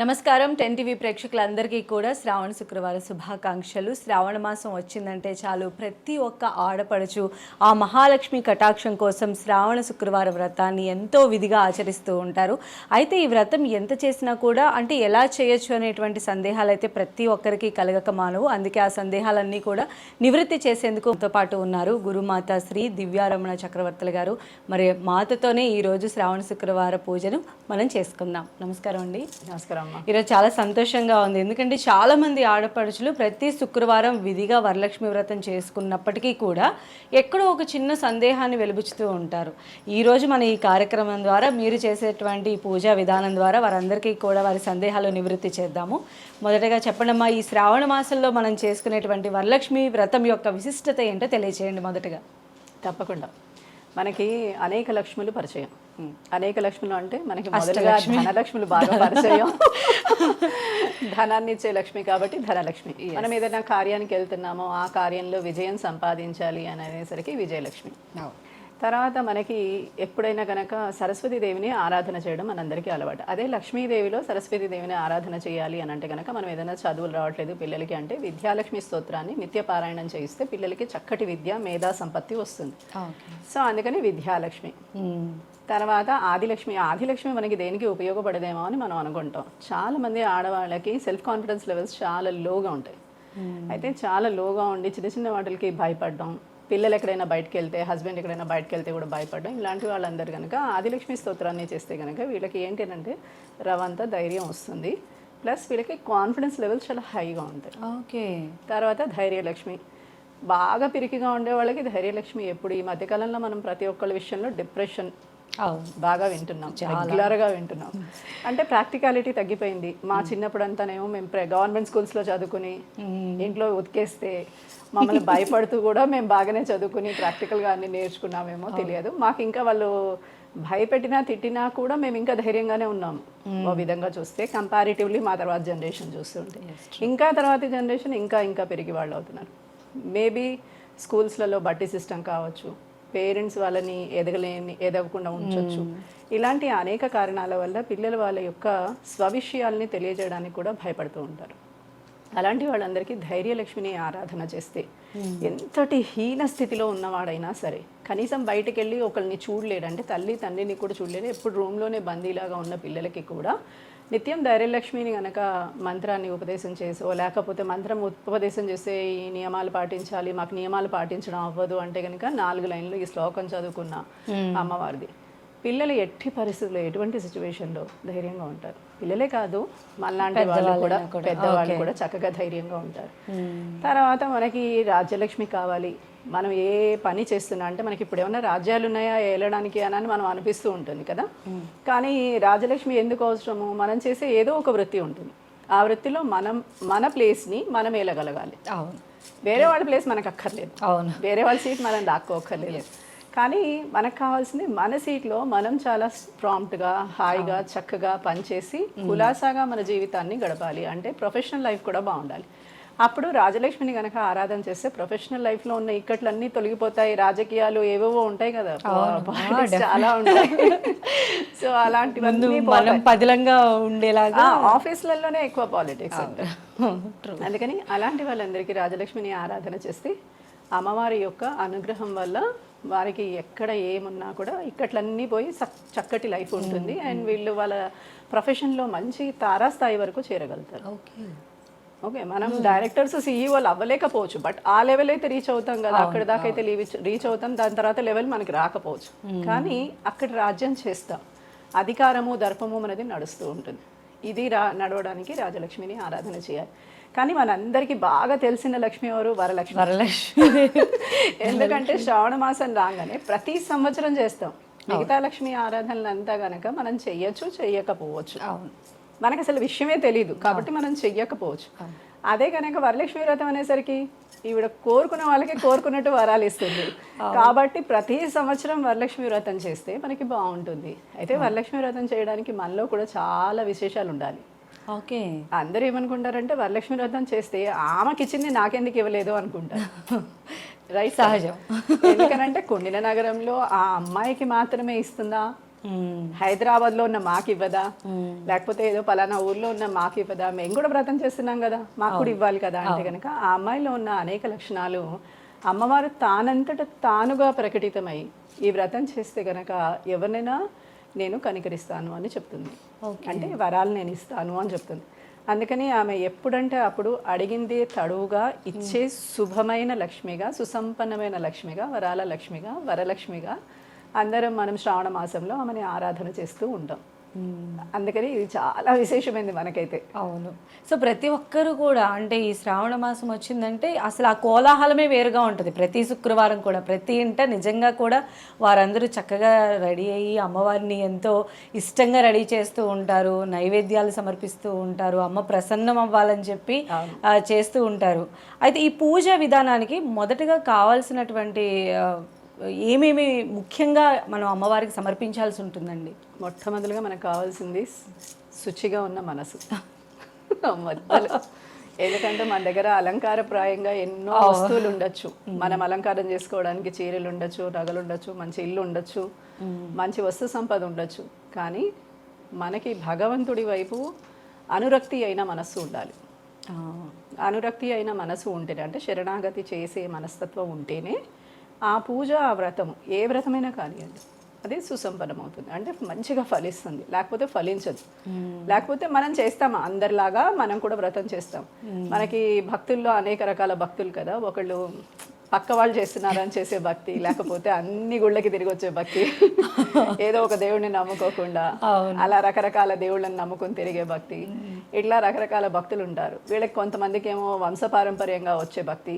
నమస్కారం 10 టీవీ ప్రేక్షకులందరికీ కూడా శ్రావణ శుక్రవారం శుభాకాంక్షలు. శ్రావణ మాసం వచ్చిందంటే చాలు ప్రతి ఒక్క ఆడపడుచు ఆ మహాలక్ష్మి కటాక్షం కోసం శ్రావణ శుక్రవార వ్రతాన్ని ఎంతో విధిగా ఆచరిస్తూ ఉంటారు. అయితే ఈ వ్రతం ఎంత చేసినా కూడా అంటే ఎలా చేయొచ్చు అనేటువంటి సందేహాలు అయితే ప్రతి ఒక్కరికి కలగక మానవు. అందుకే ఆ సందేహాలన్నీ కూడా నివృత్తి చేసేందుకు తో పాటు ఉన్నారు గురుమాత శ్రీ దివ్యారమణ చక్రవర్తులు గారు. మరి మాతతోనే ఈరోజు శ్రావణ శుక్రవార పూజను మనం చేసుకుందాం. నమస్కారం అండి. నమస్కారం. ఈరోజు చాలా సంతోషంగా ఉంది, ఎందుకంటే చాలా మంది ఆడపడుచులు ప్రతి శుక్రవారం విధిగా వరలక్ష్మి వ్రతం చేసుకున్నప్పటికీ కూడా ఎక్కడో ఒక చిన్న సందేహాన్ని వెలుబుచ్చుతూ ఉంటారు. ఈరోజు మన ఈ కార్యక్రమం ద్వారా మీరు చేసేటువంటి పూజా విధానం ద్వారా వారందరికీ కూడా వారి సందేహాలు నివృత్తి చేద్దాము. మొదటగా చెప్పండమ్మా, ఈ శ్రావణ మాసంలో మనం చేసుకునేటువంటి వరలక్ష్మి వ్రతం యొక్క విశిష్టత ఏంటో తెలియచేయండి. మొదటగా తప్పకుండా మనకి అనేక లక్ష్ములు పరిచయం. అనేక లక్ష్ములు అంటే మనకి మొదలుగా ధనలక్ష్ములు బాగా పరిచయం. ధనాన్ని ఇచ్చే లక్ష్మి కాబట్టి ధనలక్ష్మి. మనం ఏదైనా కార్యానికి వెళ్తున్నామో ఆ కార్యంలో విజయం సంపాదించాలి అని అనేసరికి విజయలక్ష్మి. తర్వాత మనకి ఎప్పుడైనా కనుక సరస్వతీదేవిని ఆరాధన చేయడం మనందరికీ అలవాటు. అదే లక్ష్మీదేవిలో సరస్వతీదేవిని ఆరాధన చేయాలి అని అంటే కనుక మనం ఏదైనా చదువులు రావట్లేదు పిల్లలకి అంటే విద్యాలక్ష్మి స్తోత్రాన్ని నిత్య పారాయణం చేయిస్తే పిల్లలకి చక్కటి విద్య మేధా సంపత్తి వస్తుంది. సో అందుకని విద్యాలక్ష్మి. తర్వాత ఆదిలక్ష్మి మనకి దేనికి ఉపయోగపడదేమో అని మనం అనుకుంటాం. చాలామంది ఆడవాళ్ళకి సెల్ఫ్ కాన్ఫిడెన్స్ లెవెల్స్ చాలా లోగా ఉంటాయి. అయితే చాలా లోగా ఉండి చిన్న చిన్న వాటికి భయపడడం, పిల్లలు ఎక్కడైనా బయటకు వెళ్తే, హస్బెండ్ ఎక్కడైనా బయటకు వెళ్తే కూడా భయపడడం, ఇలాంటి వాళ్ళందరూ కనుక ఆదిలక్ష్మి స్తోత్రాన్ని చేస్తే కనుక వీళ్ళకి ఏంటి అంటే రవంతా ధైర్యం వస్తుంది. ప్లస్ వీళ్ళకి కాన్ఫిడెన్స్ లెవెల్స్ చాలా హైగా ఉంటాయి. ఓకే. తర్వాత ధైర్యలక్ష్మి. బాగా పిరికిగా ఉండే వాళ్ళకి ధైర్యలక్ష్మి ఎప్పుడు ఈ మధ్యకాలంలో మనం ప్రతి ఒక్కళ్ళ విషయంలో డిప్రెషన్ బాగా వింటున్నాం, రెగ్యులర్గా వింటున్నాం. అంటే ప్రాక్టికాలిటీ తగ్గిపోయింది. మా చిన్నప్పుడు అంతానేమో మేము గవర్నమెంట్ స్కూల్స్లో చదువుకుని ఇంట్లో ఉతికేస్తే మమ్మల్ని భయపడుతూ కూడా మేము బాగానే చదువుకుని ప్రాక్టికల్గా అన్ని నేర్చుకున్నామేమో తెలియదు మాకు. ఇంకా వాళ్ళు భయపెట్టినా తిట్టినా కూడా మేము ఇంకా ధైర్యంగానే ఉన్నాము. ఓ విధంగా చూస్తే కంపారిటివ్లీ మా తర్వాత జనరేషన్ చూస్తుంటే ఇంకా తర్వాతి జనరేషన్ ఇంకా ఇంకా పెరిగి వాళ్ళు అవుతున్నారు. మేబీ స్కూల్స్లలో బట్టి సిస్టమ్ కావచ్చు, పేరెంట్స్ వాళ్ళని ఎదగకుండా ఉంచవచ్చు. ఇలాంటి అనేక కారణాల వల్ల పిల్లలు వాళ్ళ యొక్క స్వవిషయాల్ని తెలియజేయడానికి కూడా భయపడుతూ ఉంటారు. అలాంటి వాళ్ళందరికీ ధైర్యలక్ష్మిని ఆరాధన చేస్తే ఎంతటి హీన స్థితిలో ఉన్నవాడైనా సరే కనీసం బయటకు వెళ్ళి ఒకరిని చూడలేడు, అంటే తల్లి తండ్రిని కూడా చూడలేడు, ఎప్పుడు రూమ్లోనే బందీలాగా ఉన్న పిల్లలకి కూడా నిత్యం ధైర్యలక్ష్మిని కనుక మంత్రాన్ని ఉపదేశం చేసో లేకపోతే మంత్రం ఉపదేశం చేస్తే ఈ నియమాలు పాటించాలి, మాకు నియమాలు పాటించడం అవ్వదు అంటే కనుక 4 లైన్లు ఈ శ్లోకం చదువుకున్న అమ్మవారిది పిల్లలు ఎట్టి పరిస్థితుల్లో ఎటువంటి సిచ్యువేషన్లో ధైర్యంగా ఉంటారు. పిల్లలే కాదు మనలాంటి వాళ్ళు కూడా, పెద్దవాళ్ళు కూడా చక్కగా ధైర్యంగా ఉంటారు. తర్వాత మనకి రాజ్యలక్ష్మి కావాలి. మనం ఏ పని చేస్తున్నా అంటే మనకి ఇప్పుడు ఏమన్నా రాజ్యాలు ఉన్నాయా ఏలడానికి అని మనం అనిపిస్తూ ఉంటుంది కదా. కానీ రాజలక్ష్మి ఎందుకు అవసరము? మనం చేసే ఏదో ఒక వృత్తి ఉంటుంది, ఆ వృత్తిలో మన ప్లేస్ని మనం ఏలగలగాలి. వేరే వాళ్ళ ప్లేస్ మనకు అక్కర్లేదు, వేరే వాళ్ళ సీట్ మనం దాక్కోక్కర్లేదు. కానీ మనకు కావాల్సింది మన సీట్లో మనం చాలా ప్రాంప్ట్గా హాయిగా చక్కగా పనిచేసి కులాసాగా మన జీవితాన్ని గడపాలి. అంటే ప్రొఫెషనల్ లైఫ్ కూడా బాగుండాలి. అప్పుడు రాజలక్ష్మిని కనుక ఆరాధన చేస్తే ప్రొఫెషనల్ లైఫ్లో ఉన్న ఇక్కట్లన్నీ తొలగిపోతాయి. రాజకీయాలు ఏవేవో ఉంటాయి కదా, చాలా ఉంటాయి. సో అలాంటివన్నీ పదిలంగా ఉండేలాగా ఆఫీసులలోనే ఎక్కువ పాలిటిక్స్ ఉంటాయి. అందుకని అలాంటి వాళ్ళందరికీ రాజలక్ష్మిని ఆరాధన చేస్తే అమ్మవారి యొక్క అనుగ్రహం వల్ల వారికి ఎక్కడ ఏమున్నా కూడా ఇక్కట్లన్నీ పోయి చక్కటి లైఫ్ ఉంటుంది. అండ్ వీళ్ళు వాళ్ళ ప్రొఫెషన్లో మంచి తారాస్థాయి వరకు చేరగలుగుతారు. ఓకే, మనం డైరెక్టర్స్ సీఈఓలు అవ్వలేకపోవచ్చు, బట్ ఆ లెవెల్ అయితే రీచ్ అవుతాం కదా, అక్కడ దాకా అయితే రీచ్ అవుతాం. దాని తర్వాత లెవెల్ మనకి రాకపోవచ్చు, కానీ అక్కడ రాజ్యం చేస్తాం. అధికారము దర్పము అనేది నడుస్తూ ఉంటుంది. ఇది నడవడానికి రాజలక్ష్మిని ఆరాధన చేయాలి. కానీ మనందరికీ బాగా తెలిసిన లక్ష్మి ఎవరు? వరలక్ష్మి. ఎందుకంటే శ్రావణ మాసం రాగానే ప్రతి సంవత్సరం చేస్తాం. మిగతా లక్ష్మి ఆరాధనలు అంతా కనుక మనం చెయ్యొచ్చు, చెయ్యకపోవచ్చు. మనకు అసలు విషయమే తెలియదు కాబట్టి మనం చెయ్యకపోవచ్చు. అదే కనుక వరలక్ష్మి వ్రతం అనేసరికి ఈవిడ కోరుకున్న వాళ్ళకి కోరుకున్నట్టు వరాలు ఇస్తుంది. కాబట్టి ప్రతి సంవత్సరం వరలక్ష్మి వ్రతం చేస్తే మనకి బాగుంటుంది. అయితే వరలక్ష్మి వ్రతం చేయడానికి మనలో కూడా చాలా విశేషాలు ఉండాలి. ఓకే. అందరూ ఏమనుకుంటారంటే వరలక్ష్మి వ్రతం చేస్తే ఆమెకి ఇచ్చింది నాకెందుకు ఇవ్వలేదు అనుకుంటారు. రైట్, సహజం. ఎందుకనంటే కొండిన నగరంలో ఆ అమ్మాయికి మాత్రమే ఇస్తుందా హైదరాబాద్లో ఉన్న మాకు ఇవ్వదా, లేకపోతే ఏదో పలానా ఊర్లో ఉన్న మాకు ఇవ్వదా, మేము కూడా వ్రతం చేస్తున్నాం కదా, మాకు కూడా ఇవ్వాలి కదా అంటే కనుక ఆ అమ్మాయిలో ఉన్న అనేక లక్షణాలు అమ్మవారు తానంతట తానుగా ప్రకటితమై ఈ వ్రతం చేస్తే కనుక ఎవరినైనా నేను కనికరిస్తాను అని చెప్తుంది. అంటే వరాలు నేను ఇస్తాను అని చెప్తుంది. అందుకని ఆమె ఎప్పుడంటే అప్పుడు అడిగింది తడువుగా ఇచ్చే శుభమైన లక్ష్మిగా, సుసంపన్నమైన లక్ష్మిగా, వరాల లక్ష్మిగా, వరలక్ష్మిగా అందరం మనం శ్రావణ మాసంలో ఆమెని ఆరాధన చేస్తూ ఉంటాం. అందుకని ఇది చాలా విశేషమైంది మనకైతే. అవును. సో ప్రతి ఒక్కరు కూడా అంటే ఈ శ్రావణ మాసం వచ్చిందంటే అసలు ఆ కోలాహలమే వేరుగా ఉంటుంది. ప్రతి శుక్రవారం కూడా ప్రతి ఇంట నిజంగా కూడా వారందరూ చక్కగా రెడీ అయ్యి అమ్మవారిని ఎంతో ఇష్టంగా రెడీ చేస్తూ ఉంటారు, నైవేద్యాలు సమర్పిస్తూ ఉంటారు, అమ్మ ప్రసన్నం అవ్వాలని చెప్పి చేస్తూ ఉంటారు. అయితే ఈ పూజ విధానానికి మొదటగా కావాల్సినటువంటి ఏమేమి ముఖ్యంగా మనం అమ్మవారికి సమర్పించాల్సి ఉంటుందండి? మొట్టమొదటిగా మనకు కావాల్సింది శుచిగా ఉన్న మనసు మొదలు. ఎందుకంటే మన దగ్గర అలంకారప్రాయంగా ఎన్నో వస్తువులు ఉండొచ్చు, మనం అలంకారం చేసుకోవడానికి చీరలు ఉండొచ్చు, నగలు ఉండొచ్చు, మంచి ఇల్లు ఉండొచ్చు, మంచి వస్తు సంపద ఉండొచ్చు, కానీ మనకి భగవంతుడి వైపు అనురక్తి అయిన మనస్సు ఉండాలి. అనురక్తి అయిన మనసు ఉంటేనే, అంటే శరణాగతి చేసే మనస్తత్వం ఉంటేనే ఆ పూజ, ఆ వ్రతం, ఏ వ్రతమైనా కానివ్వండి, అది సుసంపన్నం అవుతుంది, అంటే మంచిగా ఫలిస్తుంది. లేకపోతే ఫలించదు. లేకపోతే మనం చేస్తామా అందరిలాగా మనం కూడా వ్రతం చేస్తాం. మనకి భక్తుల్లో అనేక రకాల భక్తులు కదా, ఒకళ్ళు పక్క వాళ్ళు చేస్తున్నారని చేసే భక్తి, లేకపోతే అన్ని గుళ్ళకి తిరిగి వచ్చే భక్తి, ఏదో ఒక దేవుడిని నమ్ముకోకుండా అలా రకరకాల దేవుళ్ళని నమ్ముకుని తిరిగే భక్తి, ఇట్లా రకరకాల భక్తులు ఉంటారు. వీళ్ళకి కొంతమందికి ఏమో వంశపారంపర్యంగా వచ్చే భక్తి.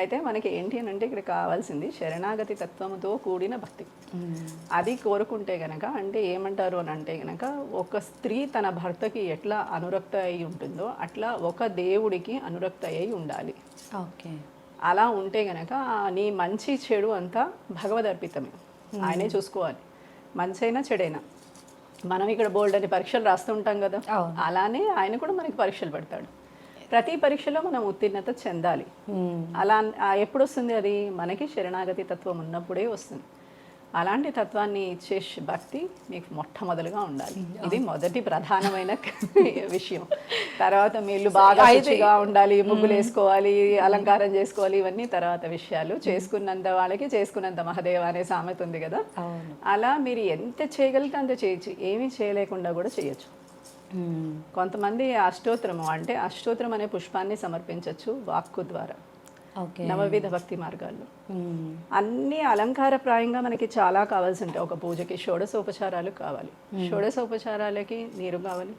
అయితే మనకి ఏంటి అని అంటే ఇక్కడ కావాల్సింది శరణాగతి తత్వంతో కూడిన భక్తి. అది కోరుకుంటే గనక, అంటే ఏమంటారు అని అంటే గనక, ఒక స్త్రీ తన భర్తకి ఎట్లా అనురక్త అయి ఉంటుందో అట్లా ఒక దేవుడికి అనురక్త అయి ఉండాలి. ఓకే. అలా ఉంటే గనక నీ మంచి చెడు అంతా భగవదర్పితమే, ఆయనే చూసుకోవాలి. మంచి అయినా చెడైనా మనం ఇక్కడ బోల్డ్ అని పరీక్షలు రాస్తూ ఉంటాం కదా, అలానే ఆయన కూడా మనకి పరీక్షలు పెడతాడు. ప్రతి పరీక్షలో మనం ఉత్తీర్ణత చెందాలి. అలా ఎప్పుడు వస్తుంది అది? మనకి శరణాగతి తత్వం ఉన్నప్పుడే వస్తుంది. అలాంటి తత్వాన్ని ఇచ్చే భక్తి మీకు మొట్టమొదలుగా ఉండాలి. ఇది మొదటి ప్రధానమైన విషయం. తర్వాత మీ ఇల్లు బాగా శుచిగా ఉండాలి, ముగ్గులు వేసుకోవాలి, అలంకారం చేసుకోవాలి, ఇవన్నీ తర్వాత విషయాలు. చేసుకున్నంత వాళ్ళకి చేసుకున్నంత మహదేవ అనే సామెత ఉంది కదా, అలా మీరు ఎంత చేయగలిగితే అంత చేయొచ్చు. ఏమీ చేయలేకుండా కూడా చేయొచ్చు. కొంతమంది అష్టోత్తరము, అంటే అష్టోత్తరం అనే పుష్పాన్ని సమర్పించవచ్చు వాక్కు ద్వారా, నవవిధ భక్తి మార్గాల్లో. అన్ని అలంకారప్రాయంగా మనకి చాలా కావాల్సి ఉంటాయి. ఒక పూజకి షోడశోపచారాలు కావాలి. షోడశోపచారాలకి నీరు కావాలి.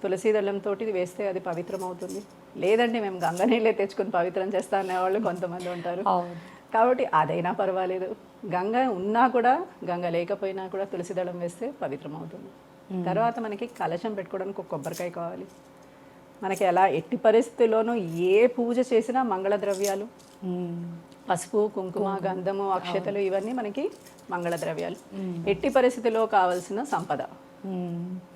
తులసి దళంతో వేస్తే అది పవిత్రం అవుతుంది. లేదంటే మేము గంగ నీళ్ళే తెచ్చుకొని పవిత్రం చేస్తా అనేవాళ్ళు కొంతమంది ఉంటారు. కాబట్టి అదైనా పర్వాలేదు. గంగ ఉన్నా కూడా, గంగ లేకపోయినా కూడా తులసి దళం వేస్తే పవిత్రం అవుతుంది. తర్వాత మనకి కలశం పెట్టుకోవడానికి ఒక కొబ్బరికాయ కావాలి. మనకి ఎలా ఎట్టి పరిస్థితుల్లోనూ ఏ పూజ చేసినా మంగళ ద్రవ్యాలు, పసుపు, కుంకుమ, గంధము, అక్షతలు, ఇవన్నీ మనకి మంగళ ద్రవ్యాలు. ఎట్టి పరిస్థితుల్లో కావాల్సిన సంపద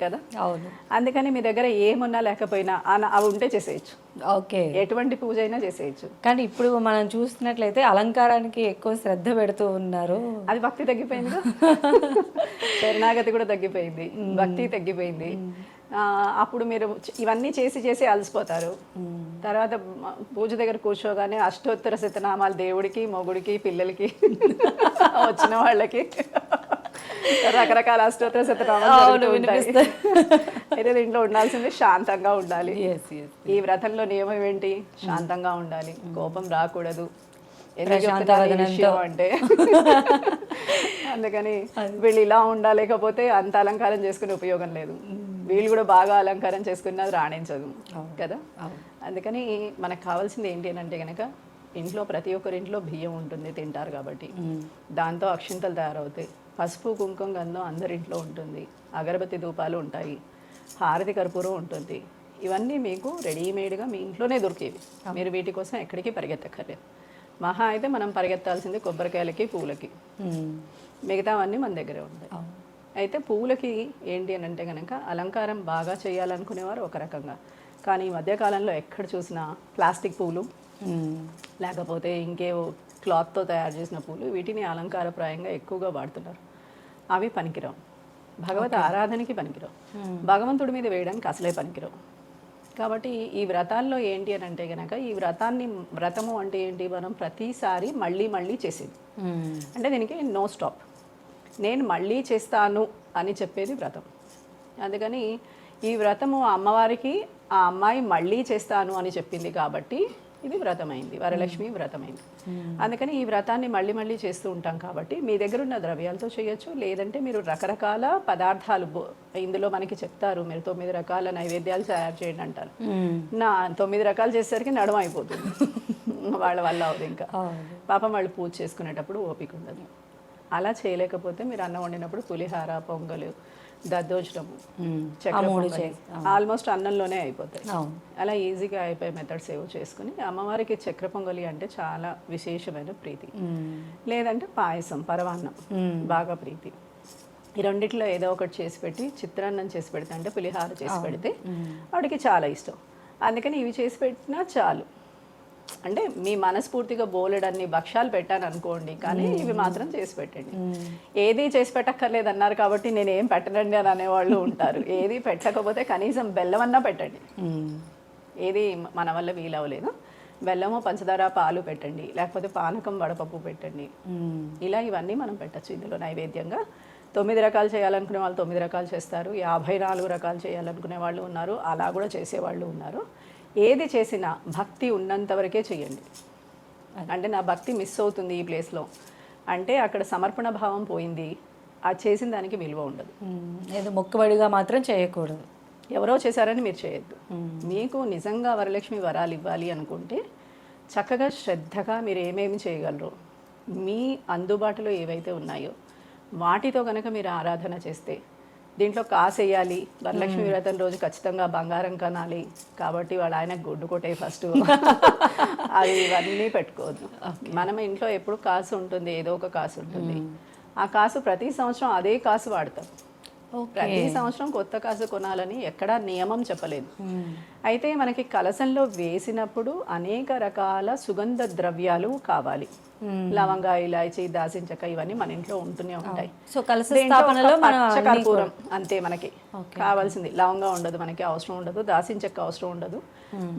కదా. అవును. అందుకని మీ దగ్గర ఏమున్నా లేకపోయినా అవి ఉంటే చేసేయచ్చు. ఓకే. ఎటువంటి పూజ అయినా చేసేయచ్చు. కానీ ఇప్పుడు మనం చూస్తున్నట్లయితే అలంకారానికి ఎక్కువ శ్రద్ధ పెడుతూ ఉన్నారు. అది భక్తి తగ్గిపోయింది, శరణాగతి కూడా తగ్గిపోయింది, భక్తి తగ్గిపోయింది. అప్పుడు మీరు ఇవన్నీ చేసి చేసి అలసిపోతారు. తర్వాత పూజ దగ్గర కూర్చోగానే అష్టోత్తర శతనామాలు దేవుడికి, మొగుడికి, పిల్లలకి, వచ్చిన వాళ్ళకి రకరకాల అష్టోత్తర శతనామాలు ఉంటాయి. అయితే దీంట్లో ఉండాల్సింది శాంతంగా ఉండాలి. ఈ వ్రతంలో నియమం ఏంటి? శాంతంగా ఉండాలి, కోపం రాకూడదు. అంటే అందుకని వీళ్ళు ఇలా ఉండాలేకపోతే అంత అలంకారం చేసుకునే ఉపయోగం లేదు. వీళ్ళు కూడా బాగా అలంకారం చేసుకున్నది రాణించదు కదా. అందుకని మనకు కావాల్సింది ఏంటి అని అంటే కనుక, ఇంట్లో ప్రతి ఒక్కరింట్లో బియ్యం ఉంటుంది, తింటారు కాబట్టి దాంతో అక్షింతలు తయారవుతాయి. పసుపు, కుంకుమ, గంధం అందరింట్లో ఉంటుంది. అగరబత్తి ధూపాలు ఉంటాయి, హారతి కర్పూరం ఉంటుంది. ఇవన్నీ మీకు రెడీమేడ్గా మీ ఇంట్లోనే దొరికేవి. మీరు వీటి కోసం ఎక్కడికి పరిగెత్తక్కర్లేదు. మహా అయితే మనం పరిగెత్తాల్సింది కొబ్బరికాయలకి, పూలకి. మిగతావన్నీ మన దగ్గరే ఉంటాయి. అయితే పూలకి ఏంటి అని అంటే కనుక, అలంకారం బాగా చేయాలనుకునేవారు ఒక రకంగా, కానీ ఈ మధ్యకాలంలో ఎక్కడ చూసినా ప్లాస్టిక్ పూలు, లేకపోతే ఇంకేవో క్లాత్తో తయారు చేసిన పూలు, వీటిని అలంకారప్రాయంగా ఎక్కువగా వాడుతున్నారు. అవి పనికిరావు. భగవత్ ఆరాధనకి పనికిరావు, భగవంతుడి మీద వేయడానికి అసలే పనికిరావు. కాబట్టి ఈ వ్రతాల్లో ఏంటి అని అంటే కనుక ఈ వ్రతము అంటే ఏంటి, మనం ప్రతిసారి మళ్ళీ మళ్ళీ చేసేది. అంటే దీనికి నో స్టాప్, నేను మళ్ళీ చేస్తాను అని చెప్పేది వ్రతం. అందుకని ఈ వ్రతము అమ్మవారికి ఆ అమ్మాయి మళ్ళీ చేస్తాను అని చెప్పింది కాబట్టి ఇది వ్రతమైంది, వరలక్ష్మి వ్రతమైంది. అందుకని ఈ వ్రతాన్ని మళ్ళీ మళ్ళీ చేస్తూ ఉంటాం కాబట్టి మీ దగ్గర ఉన్న ద్రవ్యాలతో చేయొచ్చు, లేదంటే మీరు రకరకాల పదార్థాలు ఇందులో మనకి చెప్తారు, మీరు 9 రకాల నైవేద్యాలు తయారు చేయండి అంటారు. నా 9 రకాలు చేసేసరికి నడుమ అయిపోతుంది, వాళ్ళ వల్ల అవుతుంది. ఇంకా పాపం వాళ్ళు పూజ చేసుకునేటప్పుడు ఓపిక ఉండదు. అలా చేయలేకపోతే మీరు అన్నం వండినప్పుడు పులిహార, పొంగలు, దద్దోజనము, చక్కెర పొంగలి ఆల్మోస్ట్ అన్నంలోనే అయిపోతాయి. అలా ఈజీగా అయిపోయే మెథడ్స్ ఏవో చేసుకుని అమ్మవారికి చక్కెర పొంగలి అంటే చాలా విశేషమైన ప్రీతి, లేదంటే పాయసం, పరమాన్నం బాగా ప్రీతి. ఈ రెండిట్లో ఏదో ఒకటి చేసి పెట్టి, చిత్రాన్నం చేసి పెడితే అంటే పులిహార చేసి పెడితే వాడికి చాలా ఇష్టం. అందుకని ఇవి చేసి పెట్టినా చాలు. అంటే మీ మనస్ఫూర్తిగా బోలెడన్ని భక్ష్యాలు పెట్టాను అనుకోండి, కానీ ఇవి మాత్రం చేసి పెట్టండి. ఏది చేసి పెట్టక్కర్లేదు అన్నారు కాబట్టి నేను ఏం పెట్టనండి అని అనేవాళ్ళు ఉంటారు. ఏది పెట్టకపోతే కనీసం బెల్లం అన్నా పెట్టండి. ఏది మన వల్ల వీలవలేదు, బెల్లము, పంచదార, పాలు పెట్టండి, లేకపోతే పానకం, వడపప్పు పెట్టండి. ఇలా ఇవన్నీ మనం పెట్టచ్చు ఇందులో నైవేద్యంగా. 9 రకాలు చేయాలనుకునే వాళ్ళు 9 రకాలు చేస్తారు, 54 రకాలు చేయాలనుకునే వాళ్ళు ఉన్నారు, అలా కూడా చేసేవాళ్ళు ఉన్నారు. ఏది చేసినా భక్తి ఉన్నంత వరకే చేయండి. అంటే నా భక్తి మిస్ అవుతుంది ఈ ప్లేస్లో అంటే అక్కడ సమర్పణ భావం పోయింది, అది చేసిన దానికి విలువ ఉండదు. ఏదో మొక్కుబడిగా మాత్రం చేయకూడదు, ఎవరో చేశారని మీరు చేయొద్దు. మీకు నిజంగా వరలక్ష్మి వరాలు ఇవ్వాలి అనుకుంటే చక్కగా శ్రద్ధగా మీరు ఏమేమి చేయగలరో, మీ అందుబాటులో ఏవైతే ఉన్నాయో వాటితో కనుక మీరు ఆరాధన చేస్తే, దీంట్లో కాసు వేయాలి, వరలక్ష్మి వ్రతం రోజు ఖచ్చితంగా బంగారం కనాలి కాబట్టి వాళ్ళ ఆయన గుడ్డు కొట్టే ఫస్ట్ అది ఇవన్నీ పెట్టుకోవద్దు. మనం ఇంట్లో ఎప్పుడు కాసు ఉంటుంది, ఏదో ఒక కాసు ఉంటుంది. ఆ కాసు ప్రతి సంవత్సరం అదే కాసు వాడతాం. ప్రతి సంవత్సరం కొత్త కాసు కొనాలని ఎక్కడా నియమం చెప్పలేదు. అయితే మనకి కలశంలో వేసినప్పుడు అనేక రకాల సుగంధ ద్రవ్యాలు కావాలి. లవంగా, ఇలాచి, దాల్చిన చెక్క ఇవన్నీ మన ఇంట్లో ఉంటూనే ఉంటాయి. సో కలశ స్థాపనలో పచ్చ కర్పూరం అంతే మనకి కావాల్సింది. లవంగా ఉండదు, మనకి అవసరం ఉండదు. దాల్చిన చెక్క అవసరం ఉండదు.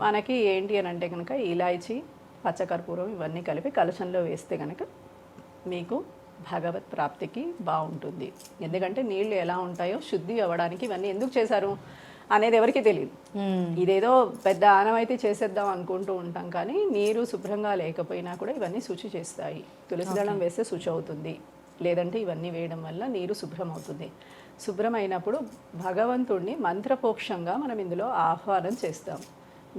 మనకి ఏంటి అని అంటే కనుక ఇలాచి, పచ్చ కర్పూరం ఇవన్నీ కలిపి కలశంలో వేస్తే కనుక మీకు భగవత్ ప్రాప్తికి బాగుంటుంది. ఎందుకంటే నీళ్లు ఎలా ఉంటాయో శుద్ధి అవ్వడానికి ఇవన్నీ ఎందుకు చేశారు అనేది ఎవరికి తెలియదు. ఇదేదో పెద్ద ఆనమైతే చేసేద్దాం అనుకుంటూ ఉంటాం, కానీ నీరు శుభ్రంగా లేకపోయినా కూడా ఇవన్నీ శుచి చేస్తాయి. తులసి దళం వేస్తే శుచి అవుతుంది, లేదంటే ఇవన్నీ వేయడం వల్ల నీరు శుభ్రం అవుతుంది. శుభ్రమైనప్పుడు భగవంతుడిని మంత్రపోక్షంగా మనం ఇందులో ఆహ్వానం చేస్తాం.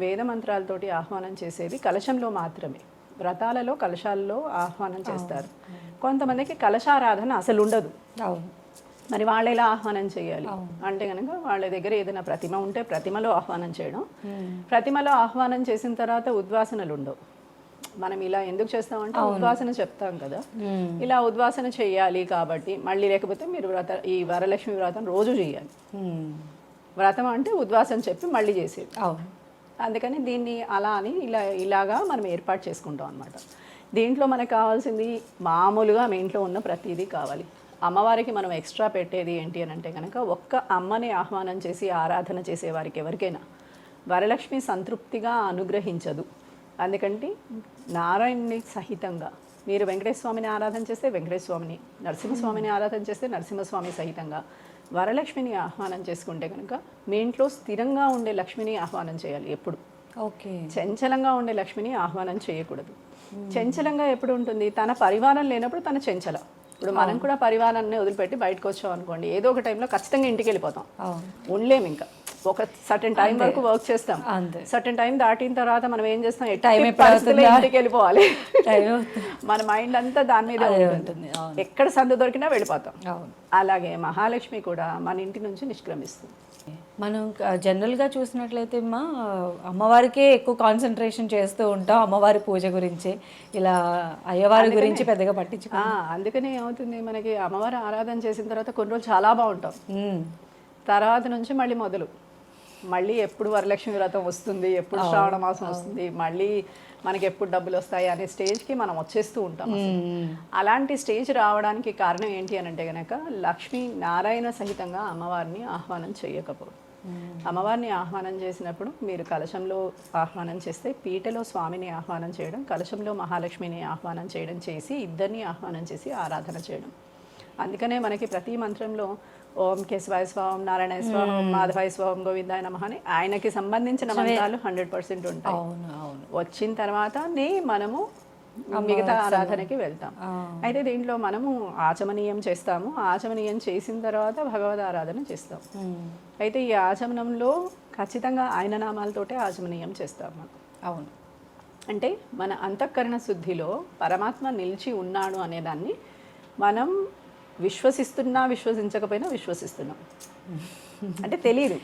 వేద మంత్రాలతోటి ఆహ్వానం చేసేది కలశంలో మాత్రమే. వ్రతాలలో కలశాలలో ఆహ్వానం చేస్తారు. కొంతమందికి కలశారాధన అసలు ఉండదు. మరి వాళ్ళు ఎలా ఆహ్వానం చేయాలి అంటే కనుక వాళ్ళ దగ్గర ఏదైనా ప్రతిమ ఉంటే ప్రతిమలో ఆహ్వానం చేయడం. ప్రతిమలో ఆహ్వానం చేసిన తర్వాత ఉద్వాసనలు ఉండవు. మనం ఇలా ఎందుకు చేస్తామంటే ఉద్వాసన చెప్తాం కదా, ఇలా ఉద్వాసన చేయాలి కాబట్టి మళ్ళీ, లేకపోతే మీరు ఈ వరలక్ష్మి వ్రతం రోజు చేయాలి. వ్రతం అంటే ఉద్వాసన చెప్పి మళ్ళీ చేసేది. అందుకని దీన్ని అలా అని ఇలాగా మనం ఏర్పాటు చేసుకుంటాం అనమాట. దీంట్లో మనకు కావాల్సింది మామూలుగా మీ ఇంట్లో ఉన్న ప్రతిదీ కావాలి. అమ్మవారికి మనం ఎక్స్ట్రా పెట్టేది ఏంటి అని అంటే కనుక ఒక్క అమ్మని ఆహ్వానం చేసి ఆరాధన చేసే వారికి ఎవరికైనా వరలక్ష్మి సంతృప్తిగా అనుగ్రహించదు. అందుకంటే నారాయణుని సహితంగా మీరు వెంకటేశ్వర స్వామిని ఆరాధన చేస్తే వెంకటేశ్వర స్వామిని, నరసింహస్వామిని ఆరాధన చేస్తే నరసింహస్వామి సహితంగా వరలక్ష్మిని ఆహ్వానం చేసుకుంటే కనుక మీ ఇంట్లో స్థిరంగా ఉండే లక్ష్మిని ఆహ్వానం చేయాలి ఎప్పుడు. చంచలంగా ఉండే లక్ష్మిని ఆహ్వానం చేయకూడదు. చంచలంగా ఎప్పుడు ఉంటుంది? తన పరివారం లేనప్పుడు తన చంచల. ఇప్పుడు మనం కూడా పరివారాన్ని వదిలిపెట్టి బయటకు వచ్చాం అనుకోండి, ఏదో ఒక టైంలో ఖచ్చితంగా ఇంటికి వెళ్ళిపోతాం, ఉండలేము. ఇంకా ఒక సర్టెన్ టైం వరకు వర్క్ చేస్తాం, సర్టెన్ టైం దాటిన తర్వాత మనం ఏం చేస్తాం, ఇంటికి వెళ్ళిపోవాలి. మన మైండ్ అంతా దాని మీద ఉంటుంది, ఎక్కడ సందు దొరికినా వెళ్ళిపోతాం. అలాగే మహాలక్ష్మి కూడా మన ఇంటి నుంచి నిష్క్రమిస్తుంది. మనం జనరల్గా చూసినట్లయితే అమ్మవారికే ఎక్కువ కాన్సన్ట్రేషన్ చేస్తూ ఉంటాం, అమ్మవారి పూజ గురించి, ఇలా అయ్యవారి గురించి పెద్దగా పట్టించుకో. అందుకనే ఏమవుతుంది, మనకి అమ్మవారి ఆరాధన చేసిన తర్వాత కొన్ని రోజులు చాలా బాగుంటాం, తర్వాత నుంచి మళ్ళీ మొదలు మళ్ళీ ఎప్పుడు వరలక్ష్మి వ్రతం వస్తుంది, ఎప్పుడు శ్రావణ మాసం వస్తుంది, మళ్ళీ మనకి ఎప్పుడు డబ్బులు వస్తాయి అనే స్టేజ్కి మనం వచ్చేస్తూ ఉంటాం అసలు. అలాంటి స్టేజ్ రావడానికి కారణం ఏంటి అని అంటే కనుక లక్ష్మీ నారాయణ సహితంగా అమ్మవారిని ఆహ్వానం చేయకపోవడం. అమ్మవారిని ఆహ్వానం చేసినప్పుడు మీరు కలశంలో ఆహ్వానం చేస్తే పీటలో స్వామిని ఆహ్వానం చేయడం, కలశంలో మహాలక్ష్మిని ఆహ్వానం చేయడం చేసి ఇద్దరిని ఆహ్వానం చేసి ఆరాధన చేయడం. అందుకనే మనకి ప్రతి మంత్రంలో ఓం కేశవాయ స్వాహం, నారాయణ స్వాహం, మాధవాయ స్వాహం, గోవిందాయ నమః అని ఆయనకి సంబంధించిన మంత్రాలు 100% ఉంటాయి. వచ్చిన తర్వాతనే మనము మిగతా ఆరాధనకి వెళ్తాం. అయితే దీంట్లో మనము ఆచమనీయం చేస్తాము. ఆచమనీయం చేసిన తర్వాత భగవద్ ఆరాధన చేస్తాం. అయితే ఈ ఆచమనంలో ఖచ్చితంగా ఆయన నామాలతోటే ఆచమనీయం చేస్తాం మనం. అవును. అంటే మన అంతఃకరణ శుద్ధిలో పరమాత్మ నిలిచి ఉన్నాడు అనేదాన్ని మనం విశ్వసిస్తున్నా విశ్వసించకపోయినా విశ్వసిస్తున్నాం. అంటే తెలియదు,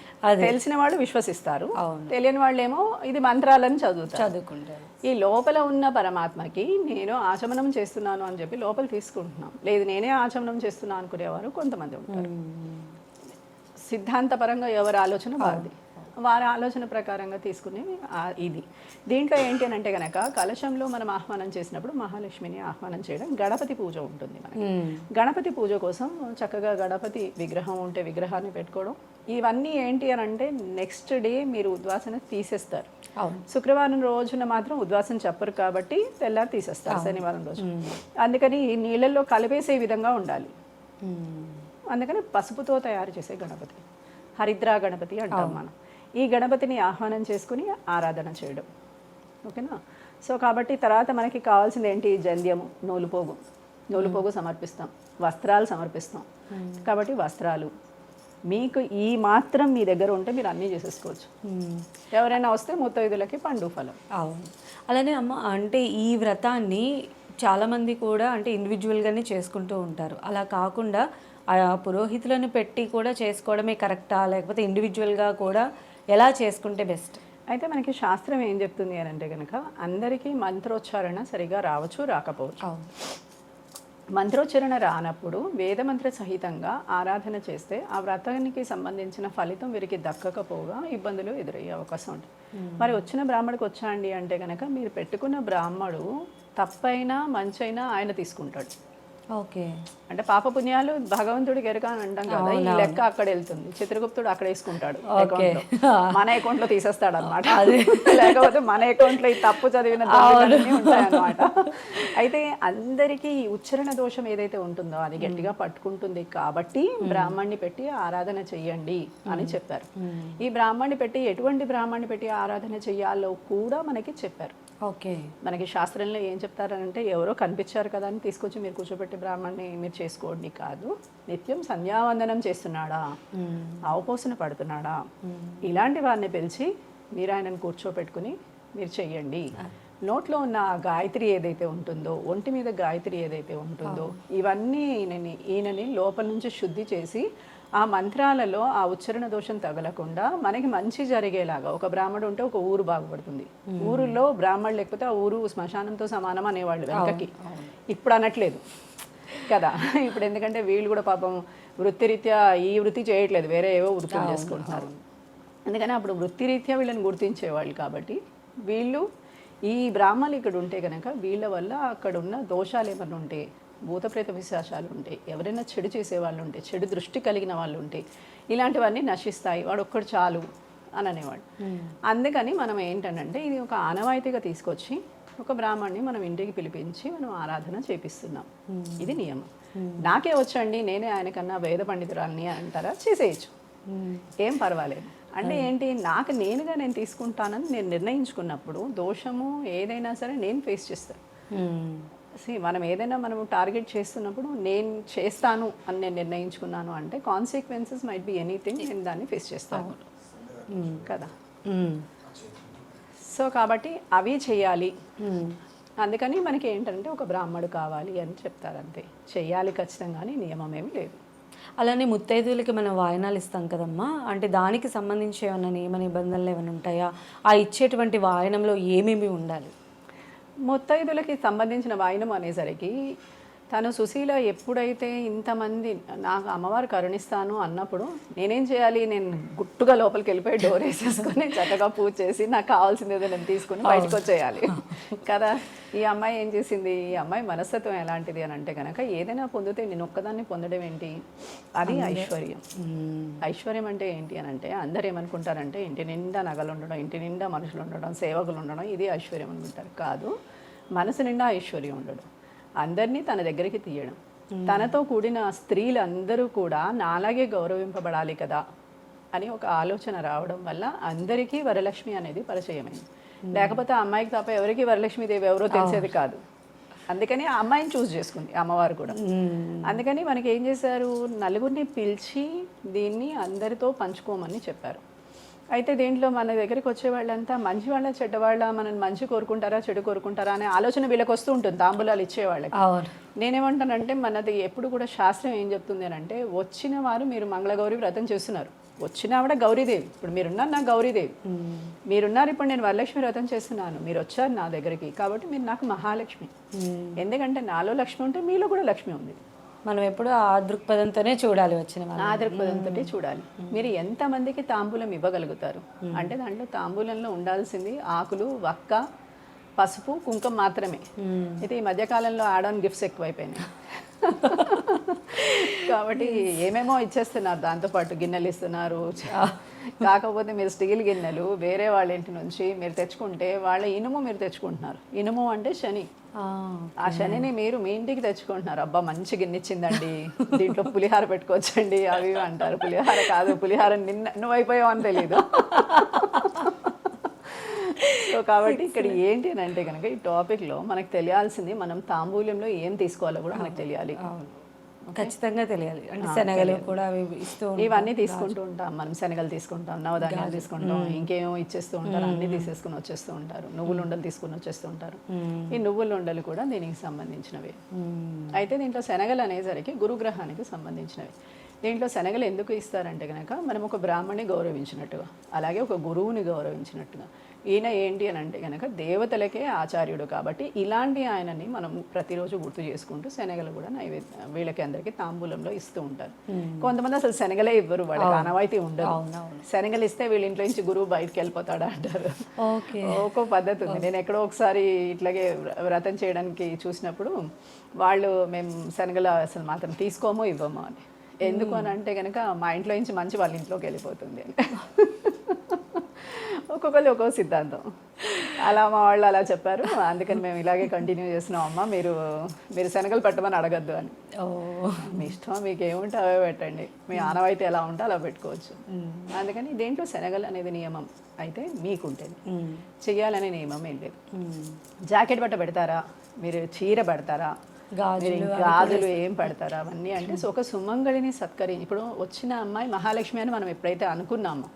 తెలిసిన వాళ్ళు విశ్వసిస్తారు, తెలియని వాళ్ళేమో ఇది మంత్రాలను చదువుకుంటారు. ఈ లోపల ఉన్న పరమాత్మకి నేను ఆచమనం చేస్తున్నాను అని చెప్పి లోపల తీసుకుంటున్నాం. లేదు నేనే ఆచమనం చేస్తున్నా అనుకునేవారు కొంతమంది ఉంటారు. సిద్ధాంతపరంగా ఎవరి ఆలోచన వారిది, వారి ఆలోచన ప్రకారంగా తీసుకునేవి ఇది. దీంట్లో ఏంటి అని అంటే కనుక కలశంలో మనం ఆహ్వానం చేసినప్పుడు మహాలక్ష్మిని ఆహ్వానం చేయడం, గణపతి పూజ ఉంటుంది మనకి. గణపతి పూజ కోసం చక్కగా గణపతి విగ్రహం ఉంటే విగ్రహాన్ని పెట్టుకోవడం. ఇవన్నీ ఏంటి అని అంటే నెక్స్ట్ డే మీరు ఉద్వాసన తీసేస్తారు. శుక్రవారం రోజున మాత్రం ఉద్వాసన చెప్పరు కాబట్టి తెల్లారి తీసేస్తారు శనివారం రోజు. అందుకని నీళ్ళల్లో కలిపేసే విధంగా ఉండాలి. అందుకని పసుపుతో తయారు చేసే గణపతి హరిద్రా గణపతి అంటాం మనం. ఈ గణపతిని ఆహ్వానం చేసుకుని ఆరాధన చేయడం. ఓకేనా? సో కాబట్టి తర్వాత మనకి కావాల్సింది ఏంటి? జంధ్యము, నూలుపోగు సమర్పిస్తాం, వస్త్రాలు సమర్పిస్తాం. కాబట్టి వస్త్రాలు మీకు ఈ మాత్రం మీ దగ్గర ఉంటే మీరు అన్నీ చేసేసుకోవచ్చు. ఎవరైనా వస్తే ముత్తైదులకి పండు ఫలం. అవును. అలానే అమ్మ, అంటే ఈ వ్రతాన్ని చాలామంది కూడా అంటే ఇండివిజువల్గానే చేసుకుంటూ ఉంటారు. అలా కాకుండా పురోహితులను పెట్టి కూడా చేసుకోవడమే కరెక్టా, లేకపోతే ఇండివిజువల్గా కూడా ఎలా చేసుకుంటే బెస్ట్? అయితే మనకి శాస్త్రం ఏం చెప్తుంది అని అంటే కనుక అందరికీ మంత్రోచ్చారణ సరిగా రావచ్చు, రాకపోవచ్చు. మంత్రోచ్చారణ రానప్పుడు వేదమంత్ర సహితంగా ఆరాధన చేస్తే ఆ వ్రతానికి సంబంధించిన ఫలితం వీరికి దక్కకపోగా ఇబ్బందులు ఎదురయ్యే అవకాశం ఉంటుంది. మరి వచ్చిన బ్రాహ్మడికి వచ్చా అండి అంటే కనుక మీరు పెట్టుకున్న బ్రాహ్మడు తప్పైనా మంచైనా ఆయన తీసుకుంటాడు. ఓకే. అంటే పాపపుణ్యాలు భగవంతుడికి ఎరక అని అంటాం కదా, ఈ లెక్క అక్కడ వెళ్తుంది. చిత్రగుప్తుడు అక్కడ వేసుకుంటాడు, మన అకౌంట్ లో తీసేస్తాడు అనమాట. లేకపోతే మన అకౌంట్ లో ఈ తప్పు చదివిన ఉంటాయి అనమాట. అయితే అందరికీ ఈ ఉచ్చరణ దోషం ఏదైతే ఉంటుందో అది గట్టిగా పట్టుకుంటుంది కాబట్టి బ్రాహ్మణ్ణి పెట్టి ఆరాధన చెయ్యండి అని చెప్పారు. ఈ బ్రాహ్మణ్ణి పెట్టి ఎటువంటి బ్రాహ్మణ్ణి పెట్టి ఆరాధన చెయ్యాలో కూడా మనకి చెప్పారు. ఓకే. మనకి శాస్త్రంలో ఏం చెప్తారంటే ఎవరో కనిపించారు కదా అని తీసుకొచ్చి మీరు కూర్చోబెట్టి బ్రాహ్మణ్ణి మీరు చేసుకోండి కాదు. నిత్యం సంధ్యావందనం చేస్తున్నాడా, అవపోసన పడుతున్నాడా, ఇలాంటి వారిని పిలిచి మీరు ఆయనను కూర్చోబెట్టుకుని మీరు చెయ్యండి. నోట్లో ఉన్న గాయత్రి ఏదైతే ఉంటుందో, ఒంటి మీద గాయత్రి ఏదైతే ఉంటుందో, ఇవన్నీ ఈయనని లోపల నుంచి శుద్ధి చేసి ఆ మంత్రాలలో ఆ ఉచ్చరణ దోషం తగలకుండా మనకి మంచి జరిగేలాగా. ఒక బ్రాహ్మడు ఉంటే ఒక ఊరు బాగుపడుతుంది. ఊరిలో బ్రాహ్మడు లేకపోతే ఆ ఊరు శ్మశానంతో సమానం అనేవాళ్ళు వెనకకి. ఇప్పుడు అనట్లేదు కదా. ఇప్పుడు ఎందుకంటే వీళ్ళు కూడా పాపం వృత్తిరీత్యా ఈ వృత్తి చేయట్లేదు, వేరే ఏవో వృత్తులు చేసుకుంటున్నారు. అందుకని అప్పుడు వృత్తిరీత్యా వీళ్ళని గుర్తించేవాళ్ళు. కాబట్టి వీళ్ళు ఈ బ్రాహ్మణులు ఇక్కడ ఉంటే కనుక వీళ్ళ వల్ల అక్కడ ఉన్న దోషాలు ఏమన్నా ఉంటే, భూతప్రేత విశాసాలు ఉంటే, ఎవరైనా చెడు చేసేవాళ్ళు ఉంటే, చెడు దృష్టి కలిగిన వాళ్ళు ఉంటే ఇలాంటివన్నీ నశిస్తాయి. వాడు ఒక్కడు చాలు అని అనేవాడు. అందుకని మనం ఏంటంటే ఇది ఒక ఆనవాయితీగా తీసుకొచ్చి ఒక బ్రాహ్మణ్ణి మనం ఇంటికి పిలిపించి మనం ఆరాధన చేపిస్తున్నాం. ఇది నియమం. నాకే వచ్చండి, నేనే ఆయనకన్నా వేద పండితురాలని అంటారా, చేసేయచ్చు, ఏం పర్వాలేదు. అంటే ఏంటి, నాకు నేనుగా నేను తీసుకుంటానని నేను నిర్ణయించుకున్నప్పుడు దోషము ఏదైనా సరే నేను ఫేస్ చేస్తాను. మనం ఏదైనా మనం టార్గెట్ చేస్తున్నప్పుడు నేను చేస్తాను అని నేను నిర్ణయించుకున్నాను అంటే కాన్సిక్వెన్సెస్ మైట్ బి ఎనీథింగ్, నేను దాన్ని ఫేస్ చేస్తాను కదా. సో కాబట్టి అవి చేయాలి. అందుకని మనకి ఏంటంటే ఒక బ్రాహ్మడు కావాలి అని చెప్తారు, అంతే. చెయ్యాలి ఖచ్చితంగానే, నియమం ఏమి లేదు. అలానే ముత్తైదులకి మనం వాయనాలు ఇస్తాం కదమ్మా, అంటే దానికి సంబంధించి ఏమైనా నియమ నిబంధనలు ఏమైనా ఉంటాయా? ఆ ఇచ్చేటువంటి వాయనంలో ఏమేమి ఉండాలి? ముత్తైదులకి సంబంధించిన వాయనం అనేసరికి తను సుశీల ఎప్పుడైతే ఇంతమంది నాకు అమ్మవారు కరుణిస్తాను అన్నప్పుడు నేనేం చేయాలి, నేను గుట్టుగా లోపలికి వెళ్ళిపోయి డోర్ వేసేసుకొని చక్కగా పూజ చేసి నాకు కావాల్సింది ఏదో నేను తీసుకుని బయటకు వచ్చేయాలి కదా. ఈ అమ్మాయి ఏం చేసింది, ఈ అమ్మాయి మనస్తత్వం ఎలాంటిది అని అంటే కనుక ఏదైనా పొందితే నేను ఒక్కదాన్ని పొందడం ఏంటి, అది ఐశ్వర్యం. ఐశ్వర్యం అంటే ఏంటి అని అంటే అందరు ఏమనుకుంటారంటే ఇంటి నిండా నగలు ఉండడం, ఇంటి నిండా మనుషులు ఉండడం, సేవకులు ఉండడం, ఇది ఐశ్వర్యం అనుకుంటారు. కాదు, మనసు నిండా ఐశ్వర్యం ఉండడం, అందరినీ తన దగ్గరికి తీయడం, తనతో కూడిన స్త్రీలందరూ కూడా నాలాగే గౌరవింపబడాలి కదా అని ఒక ఆలోచన రావడం వల్ల అందరికీ వరలక్ష్మి అనేది పరిచయమైంది. లేకపోతే ఆ అమ్మాయికి తప్ప ఎవరికి వరలక్ష్మీదేవి ఎవరో తెలిసేది కాదు. అందుకని ఆ అమ్మాయిని చూస్ చేసుకుంది అమ్మవారు కూడా. అందుకని మనకి ఏం చేశారు, నలుగురిని పిలిచి దీన్ని అందరితో పంచుకోమని చెప్పారు. అయితే దీంట్లో మన దగ్గరికి వచ్చే వాళ్ళంతా మంచి వాళ్ళ చెడ్డవాళ్ళ, మనల్ని మంచి కోరుకుంటారా చెడు కోరుకుంటారా అనే ఆలోచన వీళ్ళకి వస్తూ ఉంటుంది తాంబూలాలు ఇచ్చేవాళ్ళకి. నేనేమంటానంటే మనది ఎప్పుడు కూడా శాస్త్రం ఏం చెప్తుంది అని అంటే, వచ్చిన వారు మీరు మంగళగౌరి వ్రతం చేస్తున్నారు, వచ్చిన ఆవిడ గౌరీదేవి, ఇప్పుడు మీరున్నారు నా గౌరీదేవి, మీరున్నారు ఇప్పుడు నేను వరలక్ష్మి వ్రతం చేస్తున్నాను, మీరు వచ్చారు నా దగ్గరికి కాబట్టి మీరు నాకు మహాలక్ష్మి. ఎందుకంటే నాలో లక్ష్మి ఉంటే మీలో కూడా లక్ష్మి ఉంది. మనం ఎప్పుడు ఆ దృక్పథంతోనే చూడాలి, వచ్చిన ఆ దృక్పథంతో చూడాలి. మీరు ఎంతమందికి తాంబూలం ఇవ్వగలుగుతారు అంటే దాంట్లో తాంబూలంలో ఉండాల్సింది ఆకులు, వక్క, పసుపు, కుంకుమ మాత్రమే. అయితే ఈ మధ్యకాలంలో యాడ్ ఆన్ గిఫ్ట్స్ ఎక్కువైపోయినాయి కాబట్టి ఏమేమో ఇచ్చేస్తున్నారు, దాంతోపాటు గిన్నెలు ఇస్తున్నారు. కాకపోతే మీరు స్టీల్ గిన్నెలు వేరే వాళ్ళ ఇంటి నుంచి మీరు తెచ్చుకుంటే వాళ్ళ ఇనుము మీరు తెచ్చుకుంటున్నారు. ఇనుము అంటే శని, ఆ శనిని మీరు మీ ఇంటికి తెచ్చుకుంటున్నారు. అబ్బా మంచి గిన్నె ఇచ్చిందండి, దీంట్లో పులిహార పెట్టుకోవచ్చండి అవి అంటారు. పులిహార కాదు, పులిహార నువ్వు అయిపోయావు అని తెలీదు. సో కాబట్టి ఇక్కడ ఏంటి అని అంటే కనుక ఈ టాపిక్లో మనకు తెలియాల్సింది, మనం తాంబూలంలో ఏం తీసుకోవాలో కూడా మనకు తెలియాలి, ఖచ్చితంగా తెలియాలి. అంటే శనగలు కూడా ఇస్తూ ఇవన్నీ తీసుకుంటూ ఉంటాం మనం. శనగలు తీసుకుంటాం, నవధాన్యాలు తీసుకుంటాం, ఇంకేమో ఇచ్చేస్తూ ఉంటారు, అన్ని తీసేసుకుని వచ్చేస్తూ ఉంటారు. నువ్వుల ఉండలు తీసుకుని వచ్చేస్తూ ఉంటారు. ఈ నువ్వుల ఉండలు కూడా దీనికి సంబంధించినవి. అయితే దీంట్లో శనగలు అనేసరికి గురుగ్రహానికి సంబంధించినవి. దీంట్లో శనగలు ఎందుకు ఇస్తారంటే కనుక మనం ఒక బ్రాహ్మణ్ణి గౌరవించినట్టుగా, అలాగే ఒక గురువుని గౌరవించినట్టుగా. ఈయన ఏంటి అని అంటే కనుక దేవతలకే ఆచార్యుడు కాబట్టి ఇలాంటి ఆయనని మనం ప్రతిరోజు గుర్తు చేసుకుంటూ శనగలు కూడా నైవేద్యం వీళ్ళకి అందరికీ తాంబూలంలో ఇస్తూ ఉంటారు. కొంతమంది అసలు శనగలే ఇవ్వరు, వాళ్ళకి ఆనవాయితీ ఉండదు. శనగలు ఇస్తే వీళ్ళ ఇంట్లో నుంచి గురువు బయటకు వెళ్ళిపోతాడు అంటారు. ఒక్కో పద్ధతి ఉంది. నేను ఎక్కడో ఒకసారి ఇట్లాగే వ్రతం చేయడానికి చూసినప్పుడు వాళ్ళు మేము శనగలు అసలు మాత్రం తీసుకోమో ఇవ్వమో అని. ఎందుకు అని అంటే కనుక మా ఇంట్లో నుంచి మంచి వాళ్ళ ఇంట్లోకి వెళ్ళిపోతుంది అని. ఒక్కొక్కరు ఒక్కొక్క సిద్ధాంతం. అలా మా వాళ్ళు అలా చెప్పారు, అందుకని మేము ఇలాగే కంటిన్యూ చేస్తున్నాం. అమ్మ మీరు శనగలు పెట్టమని అడగద్దు అని. మీ ఇష్టం, మీకు ఏముంటే అవే పెట్టండి, మీ ఆనవాయితీ ఎలా ఉంటే అలా పెట్టుకోవచ్చు. అందుకని దేంట్లో శనగలు అనేది నియమం అయితే మీకుంటుంది, చెయ్యాలనే నియమం ఏం లేదు. జాకెట్ బట్ట పెడతారా, మీరు చీర పెడతారా, గాజులు ఏం పెడతారా, అవన్నీ అంటే ఒక సుమంగళిని సత్కరి. ఇప్పుడు వచ్చిన అమ్మాయి మహాలక్ష్మి అని మనం ఎప్పుడైతే అనుకున్నామో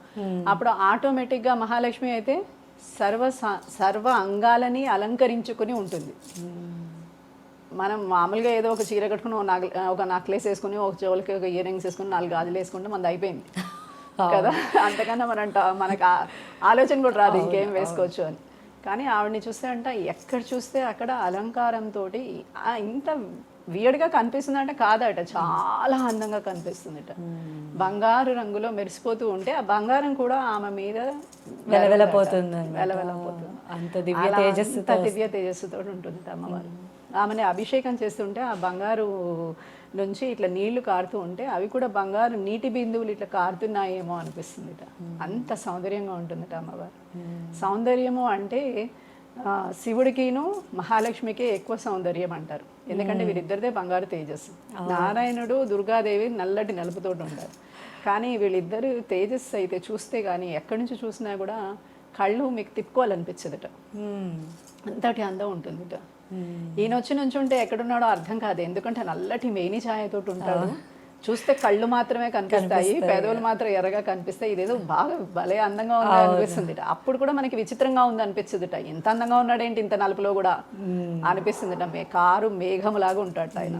అప్పుడు ఆటోమేటిక్గా మహాలక్ష్మి అయితే సర్వ అంగాలని అలంకరించుకుని ఉంటుంది. మనం మామూలుగా ఏదో ఒక చీర కట్టుకుని ఒక నెక్లెస్ వేసుకుని, ఒక చెవులకి ఒక ఇయర్ రింగ్స్ వేసుకుని, 4 గాజులు వేసుకుంటే మనది అయిపోయింది కదా. అంతకన్నా మనకు ఆలోచన కూడా రాదు ఇంకేం వేసుకోవచ్చు అని. కానీ ఆవిడని చూస్తే అంట ఎక్కడ చూస్తే అక్కడ అలంకారంతో ఇంత వియర్డ్గా కనిపిస్తుందంటే కాదట, చాలా అందంగా కనిపిస్తుందట. బంగారు రంగులో మెరిసిపోతూ ఉంటే ఆ బంగారం కూడా ఆమె మీద వెలవెలపోతుంది. అంత దివ్య తేజస్సుతో ఉంటుంది అమ్మవారు. ఆమెని అభిషేకం చేస్తుంటే ఆ బంగారు నుంచి ఇట్లా నీళ్లు కారుతూ ఉంటే అవి కూడా బంగారు నీటి బిందువులు ఇట్లా కారుతున్నాయేమో అనిపిస్తుందిట. అంత సౌందర్యంగా ఉంటుందట అమ్మవారు. సౌందర్యము అంటే శివుడికిను మహాలక్ష్మికి ఎక్కువ సౌందర్యం అంటారు. ఎందుకంటే వీరిద్దరిదే బంగారు తేజస్సు. నారాయణుడు, దుర్గాదేవి నల్లటి నలుపుతోటి ఉంటారు. కానీ వీళ్ళిద్దరు తేజస్సు అయితే చూస్తే కానీ ఎక్కడి నుంచి చూసినా కూడా కళ్ళు మీకు తిప్పుకోవాలనిపించదట, అంతటి అందం ఉంటుందిట. ఈయన వచ్చి నుంచి ఉంటే ఎక్కడున్నాడో అర్థం కాదు, ఎందుకంటే నల్లటి మేని ఛాయతోటి ఉంటాడు. చూస్తే కళ్ళు మాత్రమే కనిపిస్తాయి, పెదవులు మాత్రం ఎర్రగా కనిపిస్తాయి. ఇదేదో బాగా భలే అందంగా ఉంది అనిపిస్తుంది. అప్పుడు కూడా మనకి విచిత్రంగా ఉంది అనిపిస్తుందిట, ఎంత అందంగా ఉన్నాడేంటి ఇంత నలుపులో కూడా అనిపిస్తుందిట. కారు మేఘములాగా ఉంటాడు ఆయన.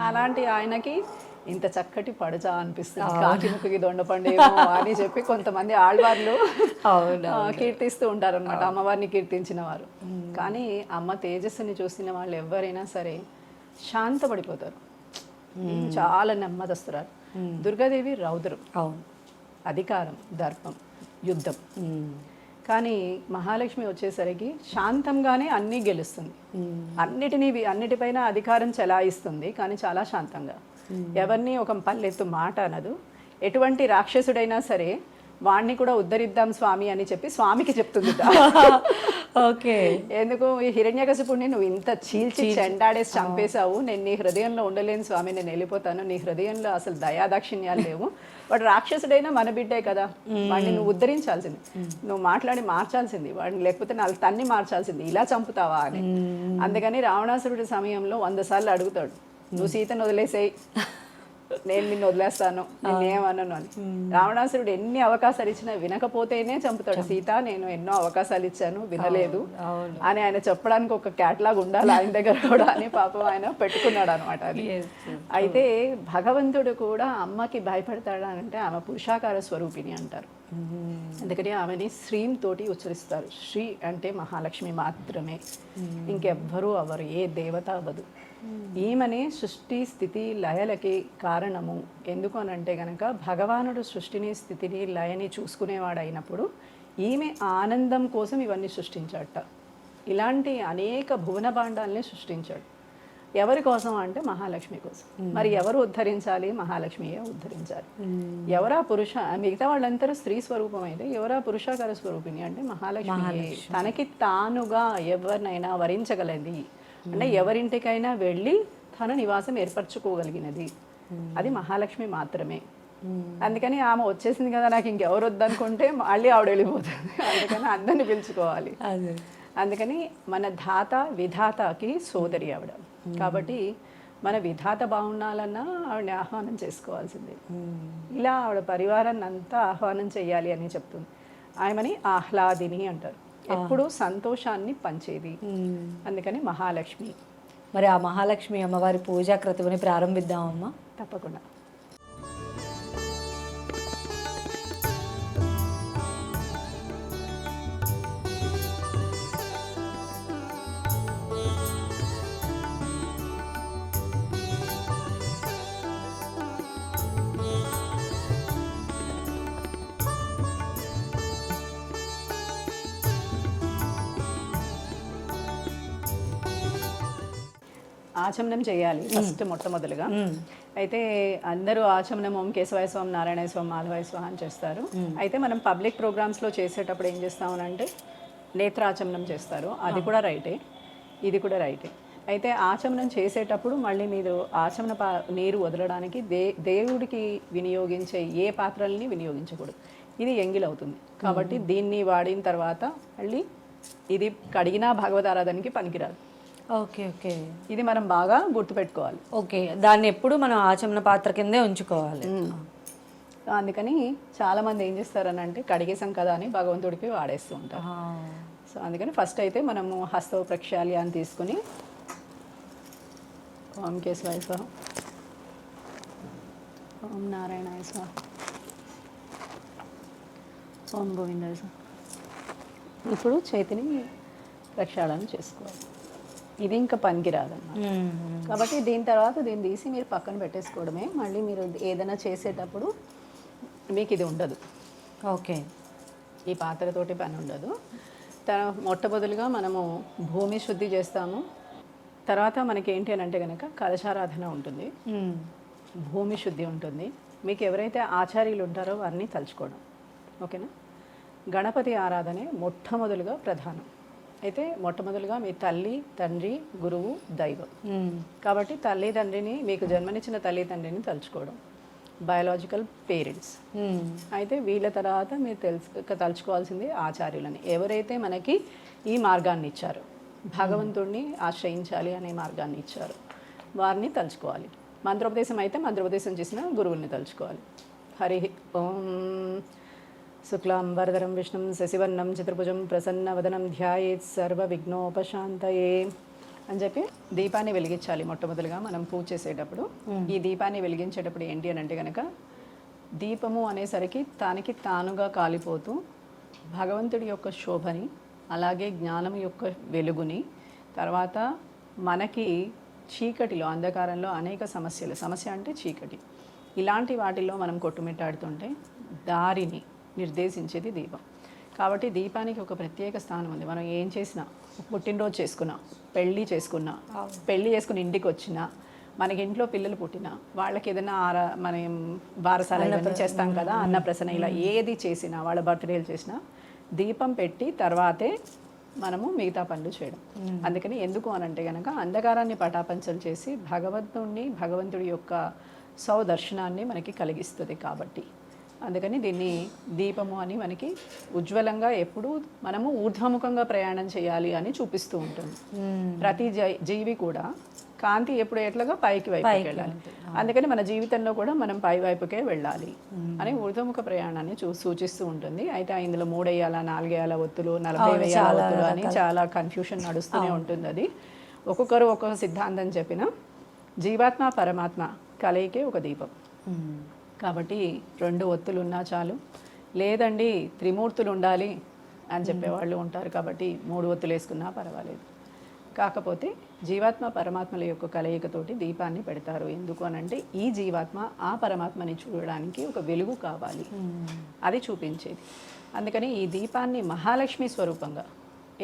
అలాంటి ఆయనకి ఇంత చక్కటి పడచా అనిపిస్తుంది. కాకిముఖకి దొండపండేమో అని చెప్పి కొంతమంది ఆళ్వార్లు కీర్తిస్తూ ఉంటారు అనమాట, అమ్మవారిని కీర్తించిన వారు. కానీ అమ్మ తేజస్సుని చూసిన వాళ్ళు ఎవరైనా సరే శాంతపడిపోతారు. చాలా నెమ్మదస్తురాలు. దుర్గాదేవి రౌద్రం, అవును, అధికారం, దర్పం, యుద్ధం. కానీ మహాలక్ష్మి వచ్చేసరికి శాంతంగానే అన్నీ గెలుస్తుంది. అన్నిటిపైన అధికారం చెలాయిస్తుంది, కానీ చాలా శాంతంగా. ఎవరిని ఒక పల్లెత్తు మాట అనదు. ఎటువంటి రాక్షసుడైనా సరే వాణ్ణి కూడా ఉద్ధరిద్దాం స్వామి అని చెప్పి స్వామికి చెప్తుంది. ఓకే. ఎందుకు ఈ హిరణ్యకశిపుణ్ణి నువ్వు ఇంత చీల్చి చెండాడేసి చంపేశావు, నేను నీ హృదయంలో ఉండలేను స్వామి, నేను వెళ్ళిపోతాను, నీ హృదయంలో అసలు దయాదాక్షిణ్యాలు లేవు, వాడు రాక్షసుడైనా మన బిడ్డే కదా, వాడిని నువ్వు ఉద్ధరించాల్సింది, నువ్వు మాట్లాడి మార్చాల్సింది వాడిని, లేకపోతే నాలుగు తన్ని మార్చాల్సింది, ఇలా చంపుతావా అని. అందుకని రావణాసురుడి సమయంలో 100 సార్లు అడుగుతాడు, నువ్వు సీతను వదిలేసేయి, నేను నిన్ను వదిలేస్తాను, నేనేమన్నాను అని. రావణాసురుడు ఎన్ని అవకాశాలు ఇచ్చినా వినకపోతేనే చంపుతాడు. సీత, నేను ఎన్నో అవకాశాలు ఇచ్చాను, వినలేదు అని ఆయన చెప్పడానికి ఒక క్యాట్లాగ్ ఉండాలి ఆయన దగ్గర కూడా అని పాపం ఆయన పెట్టుకున్నాడు అనమాట. అది అయితే భగవంతుడు కూడా అమ్మకి భయపడతాడా అంటే ఆమె పురుషాకార స్వరూపిణి అంటారు. అందుకని ఆమెని శ్రీం తోటి ఉచ్చరిస్తారు. శ్రీ అంటే మహాలక్ష్మి మాత్రమే, ఇంకెవ్వరూ అవరు, ఏ దేవత అవ్వదు. ఈమెనే సృష్టి స్థితి లయలకి కారణము. ఎందుకు అనంటే గనక భగవానుడు సృష్టిని స్థితిని లయని చూసుకునేవాడైనప్పుడు ఈమె ఆనందం కోసం ఇవన్నీ సృష్టించాడట. ఇలాంటి అనేక భువన భాండాలని సృష్టించాడు. ఎవరి కోసం అంటే మహాలక్ష్మి కోసం. మరి ఎవరు ఉద్ధరించాలి? మహాలక్ష్మియే ఉద్ధరించాలి. ఎవరా పురుష, మిగతా వాళ్ళందరూ స్త్రీ స్వరూపం అయితే ఎవరా పురుషాకార స్వరూపిణి అంటే మహాలక్ష్మి. తనకి తానుగా ఎవరినైనా వరించగలది అంటే ఎవరింటికైనా వెళ్ళి తన నివాసం ఏర్పరచుకోగలిగినది అది మహాలక్ష్మి మాత్రమే. అందుకని ఆమె వచ్చేసింది కదా, నాకు ఇంకెవరు వద్దనుకుంటే మళ్ళీ ఆవిడ వెళ్ళిపోతుంది. అందుకని అందరిని పిలుచుకోవాలి. అందుకని మన ధాత విధాతకి సోదరి ఆవిడ. కాబట్టి మన విధాత బాగుండాలన్నా ఆవిడని ఆహ్వానం చేసుకోవాల్సిందే. ఇలా ఆవిడ పరివారాన్ని అంతా ఆహ్వానం చేయాలి అని చెప్తుంది. ఆమెని ఆహ్లాదిని అంటారు, ఎప్పుడు సంతోషాన్ని పంచేది. అందుకని మహాలక్ష్మి. మరి ఆ మహాలక్ష్మి అమ్మవారి పూజా క్రతువుని ప్రారంభిద్దామమ్మా. తప్పకుండా. ఆచమనం చేయాలి ఫస్ట్ మొట్టమొదలుగా. అయితే అందరూ ఆచమనం ఓం కేశవాయ స్వామి, నారాయణ స్వామి, మాధవాయ స్వామి అని చేస్తారు. అయితే మనం పబ్లిక్ ప్రోగ్రామ్స్లో చేసేటప్పుడు ఏం చేస్తామనంటే నేత్రాచమనం చేస్తారు. అది కూడా రైటే, ఇది కూడా రైటే. అయితే ఆచమనం చేసేటప్పుడు మళ్ళీ మీరు ఆచమన నీరు వదలడానికి దేవుడికి వినియోగించే ఏ పాత్రల్ని వినియోగించకూడదు. ఇది ఎంగిల్ అవుతుంది. కాబట్టి దీన్ని వాడిన తర్వాత మళ్ళీ ఇది కడిగినా భగవతారాధనకి పనికిరాదు. Okay, okay. ఇది మనం బాగా గుర్తుపెట్టుకోవాలి. ఓకే, దాన్ని ఎప్పుడు మనం ఆచమన పాత్ర కిందే ఉంచుకోవాలి. అందుకని చాలామంది ఏం చేస్తారని అంటే కడిగేసాం కదా అని భగవంతుడికి వాడేస్తూ ఉంటారు. సో అందుకని ఫస్ట్ అయితే మనము హస్త ప్రక్షాళ్యాన్ని తీసుకుని ఓం కేశవాయ స్వాహ, ఓం నారాయణాయ స్వాహ, ఓం గోవిందాయ స్వాహ. ఇప్పుడు చేతిని ప్రక్షాళన చేసుకోవాలి. ఇది ఇంకా పనికిరాదన్నమాట. కాబట్టి దీని తర్వాత దీన్ని తీసి మీరు పక్కన పెట్టేసుకోవడమే. మళ్ళీ మీరు ఏదైనా చేసేటప్పుడు మీకు ఇది ఉండదు. ఓకే, ఈ పాత్రతోటి పని ఉండదు. మొట్టమొదలుగా మనము భూమి శుద్ధి చేస్తాము. తర్వాత మనకి ఏంటి అని అంటే కనుక కలశారాధన ఉంటుంది, భూమి శుద్ధి ఉంటుంది. మీకు ఎవరైతే ఆచార్యులు ఉంటారో వారిని తలుచుకోవడం. ఓకేనా? గణపతి ఆరాధనే మొట్టమొదలుగా ప్రధానం. అయితే మొట్టమొదలుగా మీ తల్లి, తండ్రి, గురువు, దైవం. కాబట్టి తల్లి తండ్రిని, మీకు జన్మనిచ్చిన తల్లి తండ్రిని తలుచుకోవడం, బయాలజికల్ పేరెంట్స్. అయితే వీళ్ళ తర్వాత మీరు తలుచుకోవాల్సింది ఆచార్యులని, ఎవరైతే మనకి ఈ మార్గాన్ని ఇచ్చారు, భగవంతుడిని ఆశ్రయించాలి అనే మార్గాన్ని ఇచ్చారు, వారిని తలుచుకోవాలి. మంత్రోపదేశం అయితే మంత్రోపదేశం చేసిన గురువుల్ని తలుచుకోవాలి. హరి ఓం శుక్లాంబరధరం విష్ణుం శశివర్ణం చతుర్భుజం ప్రసన్నవదనం ధ్యాయేత్ సర్వ విఘ్నోపశాంతయే అని చెప్పి దీపాన్ని వెలిగించాలి. మొట్టమొదలుగా మనం పూజ చేసేటప్పుడు ఈ దీపాన్ని వెలిగించేటప్పుడు ఏంటి అని అంటే కనుక, దీపము అనేసరికి తానికి తానుగా కాలిపోతూ భగవంతుడి యొక్క శోభని, అలాగే జ్ఞానం యొక్క వెలుగుని, తర్వాత మనకి చీకటిలో అంధకారంలో అనేక సమస్య అంటే చీకటి, ఇలాంటి వాటిల్లో మనం కొట్టుమిట్టాడుతుంటే దారిని నిర్దేశించేది దీపం. కాబట్టి దీపానికి ఒక ప్రత్యేక స్థానం ఉంది. మనం ఏం చేసినా, పుట్టినరోజు చేసుకున్నా, పెళ్ళి చేసుకుని ఇంటికి వచ్చినా, మనకి ఇంట్లో పిల్లలు పుట్టినా, వాళ్ళకి ఏదైనా మనం బారసాల ఇవన్నీ చేస్తాం కదా, అన్నప్రసన్న, ఇలా ఏది చేసినా, వాళ్ళ బర్త్డేలు చేసినా దీపం పెట్టి తర్వాతే మనము మిగతా పనులు చేయడం. అందుకని ఎందుకు అనంటే కనుక అంధకారాన్ని పటాపంచలు చేసి భగవంతుడి యొక్క సౌదర్శనాన్ని మనకి కలిగిస్తుంది. కాబట్టి అందుకని దీన్ని దీపము అని మనకి ఉజ్వలంగా ఎప్పుడూ మనము ఊర్ధ్వముఖంగా ప్రయాణం చేయాలి అని చూపిస్తూ ఉంటుంది. ప్రతి జీవి కూడా కాంతి ఎప్పుడు ఎట్లాగా పైకి వైపుకి వెళ్ళాలి. అందుకని మన జీవితంలో కూడా మనం పై వైపుకే వెళ్ళాలి అని ఊర్ధ్వముఖ ప్రయాణాన్ని సూచిస్తూ ఉంటుంది. అయితే ఇందులో 3 వేయాలా, 4 వేయాల ఒత్తులు, 40 వేయాల ఒత్తులు అని చాలా కన్ఫ్యూషన్ నడుస్తూనే ఉంటుంది. అది ఒక్కొక్కరు ఒక్కొక్క సిద్ధాంతం చెప్పిన జీవాత్మ పరమాత్మ కలయికే ఒక దీపం. కాబట్టి 2 ఒత్తులు ఉన్నా చాలు, లేదండి త్రిమూర్తులు ఉండాలి అని చెప్పేవాళ్ళు ఉంటారు. కాబట్టి 3 ఒత్తులు వేసుకున్నా పర్వాలేదు. కాకపోతే జీవాత్మ పరమాత్మల యొక్క కలయికతోటి దీపాన్ని పెడతారు. ఎందుకు అనంటే ఈ జీవాత్మ ఆ పరమాత్మని చూడడానికి ఒక వెలుగు కావాలి, అది చూపించేది. అందుకని ఈ దీపాన్ని మహాలక్ష్మి స్వరూపంగా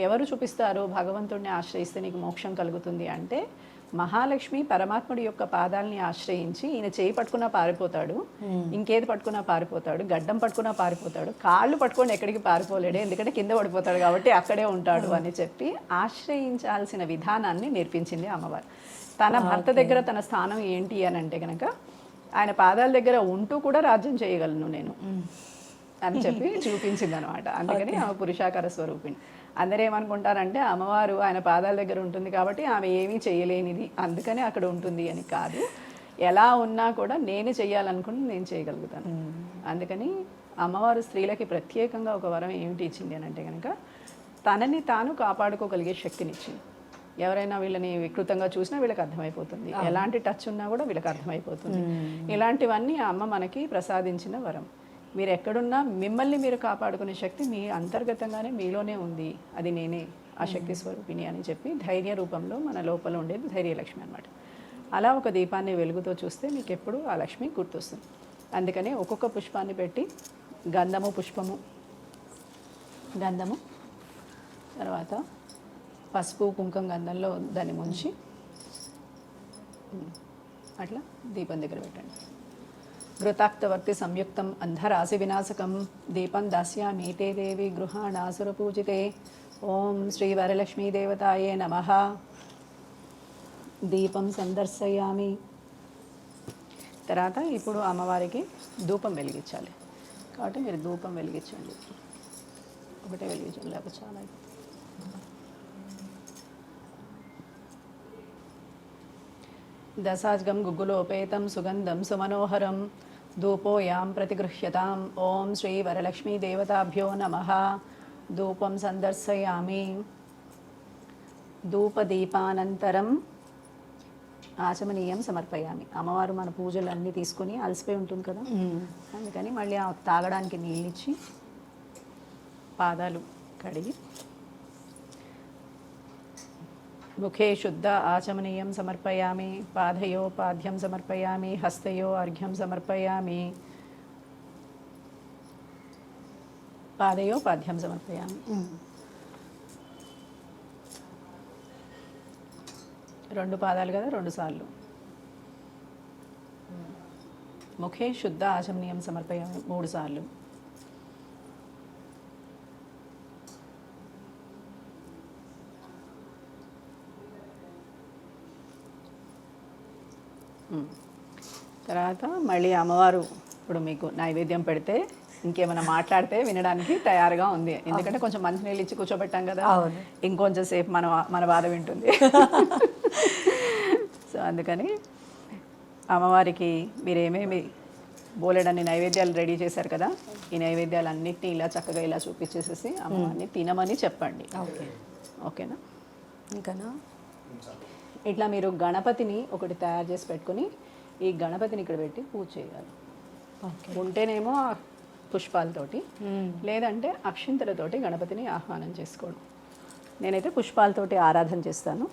ఎవరు చూపిస్తారు? భగవంతుడిని ఆశ్రయిస్తే నీకు మోక్షం కలుగుతుంది అంటే మహాలక్ష్మి పరమాత్ముడి యొక్క పాదాలని ఆశ్రయించి, ఈయన చేయి పట్టుకున్నా పారిపోతాడు, ఇంకేది పట్టుకున్నా పారిపోతాడు, గడ్డం పట్టుకున్నా పారిపోతాడు, కాళ్ళు పట్టుకొని ఎక్కడికి పారిపోలేడు, ఎందుకంటే కింద పడిపోతాడు కాబట్టి అక్కడే ఉంటాడు అని చెప్పి ఆశ్రయించాల్సిన విధానాన్ని నేర్పించింది అమ్మవారు. తన భర్త దగ్గర తన స్థానం ఏంటి అని అంటే కనుక ఆయన పాదాల దగ్గర ఉంటూ కూడా రాజ్యం చేయగలను నేను అని చెప్పి చూపించింది అనమాట. అందుకని ఆమె పురుషాకార స్వరూపిణి. అందరూ ఏమనుకుంటారంటే అమ్మవారు ఆయన పాదాల దగ్గర ఉంటుంది కాబట్టి ఆమె ఏమీ చేయలేనిది, అందుకని అక్కడ ఉంటుంది అని కాదు. ఎలా ఉన్నా కూడా నేను చేయాలనుకుంటే నేను చేయగలుగుతాను. అందుకని అమ్మవారు స్త్రీలకి ప్రత్యేకంగా ఒక వరం ఏమిటి ఇచ్చింది అని అంటే కనుక తనని తాను కాపాడుకోగలిగే శక్తినిచ్చింది. ఎవరైనా వీళ్ళని వికృతంగా చూసినా వీళ్ళకి అర్థమైపోతుంది, ఎలాంటి టచ్ ఉన్నా కూడా వీళ్ళకి అర్థమైపోతుంది. ఇలాంటివన్నీ అమ్మ మనకి ప్రసాదించిన వరం. మీరు ఎక్కడున్నా మిమ్మల్ని మీరు కాపాడుకునే శక్తి మీ అంతర్గతంగానే మీలోనే ఉంది, అది నేనే ఆ శక్తి స్వరూపిణి అని చెప్పి ధైర్య రూపంలో మన లోపల ఉండేది ధైర్యలక్ష్మి అనమాట. అలా ఒక దీపాన్ని వెలుగుతో చూస్తే మీకు ఎప్పుడు ఆ లక్ష్మి గుర్తొస్తుంది. అందుకని ఒక్కొక్క పుష్పాన్ని పెట్టి గంధము పుష్పము, గంధము తర్వాత పసుపు కుంకుమ గంధంలో దాన్ని ముంచి అట్లా దీపం దగ్గర పెట్టండి. ఘృతాక్తవర్తి సంయుక్తం అంధరాశి వినాశకం దీపం దాస్యామి తే దేవి గృహాణాసుర పూజితే. ఓం శ్రీ వరలక్ష్మీ దేవతాయే నమః. దీపం సందర్శయామి. తర్వాత ఇప్పుడు అమ్మవారికి ధూపం వెలిగించాలి కాబట్టి మీరు ధూపం వెలిగించండి. ఒకటే వెలిగించండి, లేకపోతే చాలా దశాజ్గం గుగ్గులోపేతం సుగంధం సుమనోహరం ధూపోయాం ప్రతిగృహ్యతాం. ఓం శ్రీ వరలక్ష్మీ దేవతాభ్యో నమః. ధూపం సందర్శయామి. ధూపదీపానంతరం ఆచమనీయం సమర్పయామి. అమ్మవారు మన పూజలు అన్నీ తీసుకొని అలసిపోయి ఉంటుంది కదా, అందుకని మళ్ళీ తాగడానికి నీళ్ళు ఇచ్చి పాదాలు కడిగి ముఖే శుద్ధ ఆచమనీయం సమర్పయామి. పాదయో పాద్యం సమర్పయామి. హస్తయో అర్ఘ్యం సమర్పయామి. పాదయో పాద్యం సమర్పయామి. 2 పాదాలు కదా, 2 సార్లు. ముఖే శుద్ధ ఆచమనీయం సమర్పయామి 3 సార్లు. తర్వాత మళ్ళీ అమ్మవారు ఇప్పుడు మీకు నైవేద్యం పెడితే ఇంకేమైనా మాట్లాడితే వినడానికి తయారుగా ఉంది. ఎందుకంటే కొంచెం మంచినీళ్ళు ఇచ్చి కూర్చోబెట్టాం కదా, ఇంకొంచెం సేపు మన బాధ వింటుంది. సో అందుకని అమ్మవారికి మీరేమేమి బోలెడన్ని నైవేద్యాలు రెడీ చేశారు కదా, ఈ నైవేద్యాలన్నిటినీ ఇలా చక్కగా ఇలా చూపించేసేసి అమ్మవారిని తినమని చెప్పండి. ఓకేనా? ఇంకానా? ఇట్లా మీరు గణపతిని ఒకటి తయారు చేసి పెట్టుకొని ఈ గణపతిని ఇక్కడ పెట్టి పూజ చేయాలి. ఉంటేనేమో పుష్పాలతోటి, లేదంటే అక్షింతలతోటి గణపతిని ఆహ్వానం చేసుకోవడం. నేనైతే పుష్పాలతోటి ఆరాధన చేస్తాను.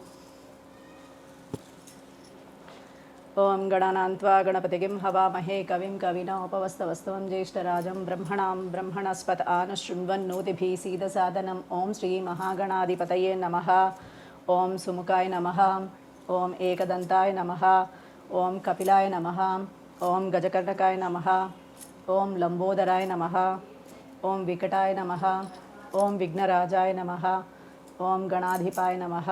ఓం గణానాన్త్వా గణపతిగిం హవామహే కవిం కవినోపవస్తవస్తవం జ్యేష్ఠరాజం బ్రహ్మణాం బ్రహ్మణస్పత ఆనశృణ్వన్నోతిభిः సీదసాదనం. ఓం శ్రీ మహాగణాధిపతయే నమః. ఓం సుముఖాయ నమః. ఓం ఏకదంతాయ నమః. ఓం కపిలాయ నమః. ఓం గజకర్ణకాయ నమః. ఓం లంబోదరాయ నమః. ఓం వికటాయ నమః. ఓం విఘ్నరాజాయ నమః. ఓం గణాధిపాయ నమః.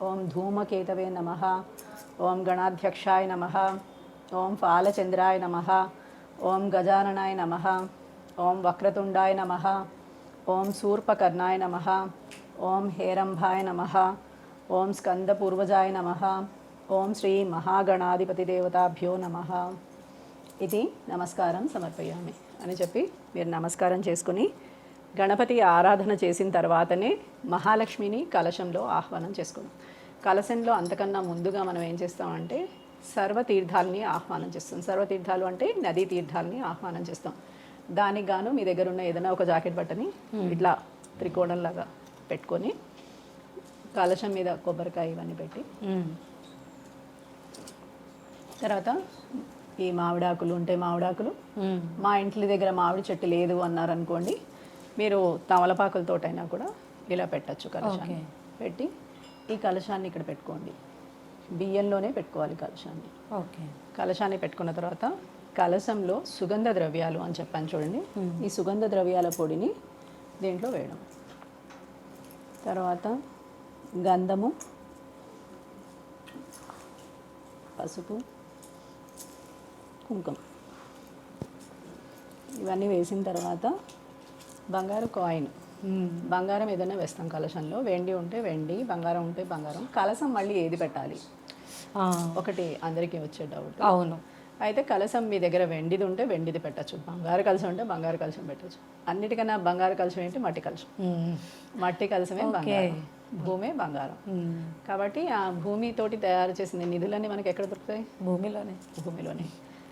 ఓం ధూమకేతవే నమః. ఓం గణాధ్యక్షాయ నమః. ఓం ఫాలచంద్రాయ నమః. ఓం గజాననాయ నమః. ఓం వక్రతుండాయ నమః. ఓం శూర్పకర్ణాయ నమః. ఓం హేరంభాయ నమః. ఓం స్కందపూర్వజాయ నమః. ఓం శ్రీ మహాగణాధిపతిదేవతాభ్యో నమః. ఇది నమస్కారం సమర్పయామి అని చెప్పి మీరు నమస్కారం చేసుకుని గణపతి ఆరాధన చేసిన తర్వాతనే మహాలక్ష్మిని కలశంలో ఆహ్వానం చేసుకుందాం. కలశంలో అంతకన్నా ముందుగా మనం ఏం చేస్తామంటే సర్వతీర్థాలని ఆహ్వానం చేస్తాం. సర్వతీర్థాలు అంటే నదీ తీర్థాలని ఆహ్వానం చేస్తాం. దానికి గాను మీ దగ్గర ఉన్న ఏదైనా ఒక జాకెట్ బట్టని ఇట్లా త్రికోణంలాగా పెట్టుకొని కలశం మీద కొబ్బరికాయ ఇవన్నీ పెట్టి తర్వాత ఈ మామిడాకులు ఉంటే మామిడాకులు, మా ఇంటి దగ్గర మామిడి చెట్టు లేదు అన్నారనుకోండి, మీరు తమలపాకులతోటైనా కూడా ఇలా పెట్టచ్చు. కలశాన్ని పెట్టి ఈ కలశాన్ని ఇక్కడ పెట్టుకోండి. బియ్యంలోనే పెట్టుకోవాలి కలశాన్ని. ఓకే. కలశాన్ని పెట్టుకున్న తర్వాత కలశంలో సుగంధ ద్రవ్యాలు అని చెప్పాను చూడండి, ఈ సుగంధ ద్రవ్యాల పొడిని దీంట్లో వేయడం. తర్వాత గంధము, పసుపు, కుంకుమ ఇవన్నీ వేసిన తర్వాత బంగారు కాయిన్, బంగారం ఏదైనా వేస్తాం కలశంలో. వెండి ఉంటే వెండి, బంగారం ఉంటే బంగారం. కలశం మళ్ళీ ఏది పెట్టాలి ఒకటి అందరికీ వచ్చే డౌట్. అవును. అయితే కలశం మీ దగ్గర వెండిది ఉంటే వెండిది పెట్టచ్చు, బంగారు కలశం ఉంటే బంగారు కలశం పెట్టచ్చు. అన్నిటికన్నా బంగారు కలశం ఏంటి? మట్టి కలశం. మట్టి కలశమే బంగారం, భూమే బంగారం. కాబట్టి ఆ భూమితోటి తయారు చేసిన నిధులన్నీ మనకి ఎక్కడ దొరుకుతాయి? భూమిలోనే.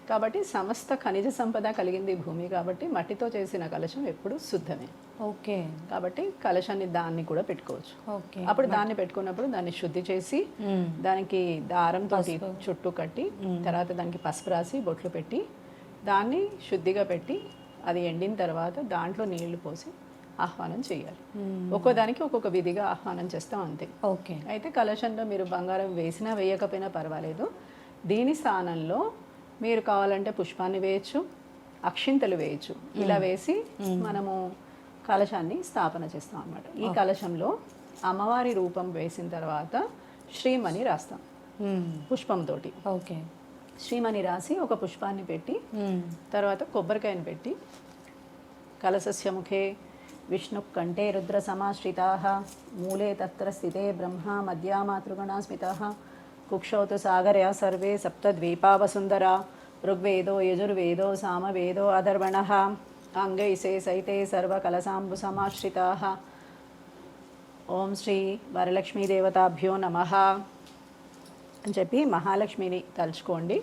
కాబట్టి సమస్త ఖనిజ సంపద కలిగింది భూమి. కాబట్టి మట్టితో చేసిన కలశం ఎప్పుడు శుద్ధమే. ఓకే. కాబట్టి కలశాన్ని దాన్ని కూడా పెట్టుకోవచ్చు. ఓకే. అప్పుడు దాన్ని పెట్టుకున్నప్పుడు దాన్ని శుద్ధి చేసి దానికి దారంతో చుట్టూ కట్టి తర్వాత దానికి పసుపు రాసి బొట్లు పెట్టి దాన్ని శుద్ధిగా పెట్టి అది ఎండిన తర్వాత దాంట్లో నీళ్లు పోసి ఆహ్వానం చేయాలి. ఒక్కో దానికి ఒక్కొక్క విధిగా ఆహ్వానం చేస్తాం అంతే. ఓకే. అయితే కలశంలో మీరు బంగారం వేసినా వేయకపోయినా పర్వాలేదు. దీని స్థానంలో మీరు కావాలంటే పుష్పాన్ని వేయచ్చు, అక్షింతలు వేయచ్చు. ఇలా వేసి మనము కలశాన్ని స్థాపన చేస్తాం అన్నమాట. ఈ కలశంలో అమ్మవారి రూపం వేసిన తర్వాత శ్రీమని రాస్తాం పుష్పంతో. ఓకే. శ్రీమని రాసి ఒక పుష్పాన్ని పెట్టి తర్వాత కొబ్బరికాయను పెట్టి కలశస్య ముఖే విష్ణు కంఠే రుద్ర సమాశ్రితాః మూలే తత్ర స్థితే బ్రహ్మ మధ్యా మాతృగణా స్మితాః కుక్షౌతు సాగర్యా సర్వే సప్తద్వీపావసుందరా ఋగ్వేదో యజుర్వేదో సామవేదో అధర్వణః అంగైసే సైతే సర్వకలశాంబు సమాశ్రితాః. ఓం శ్రీ వరలక్ష్మీదేవతాభ్యో నమః అని చెప్పి మహాలక్ష్మిని తలుచుకోండి.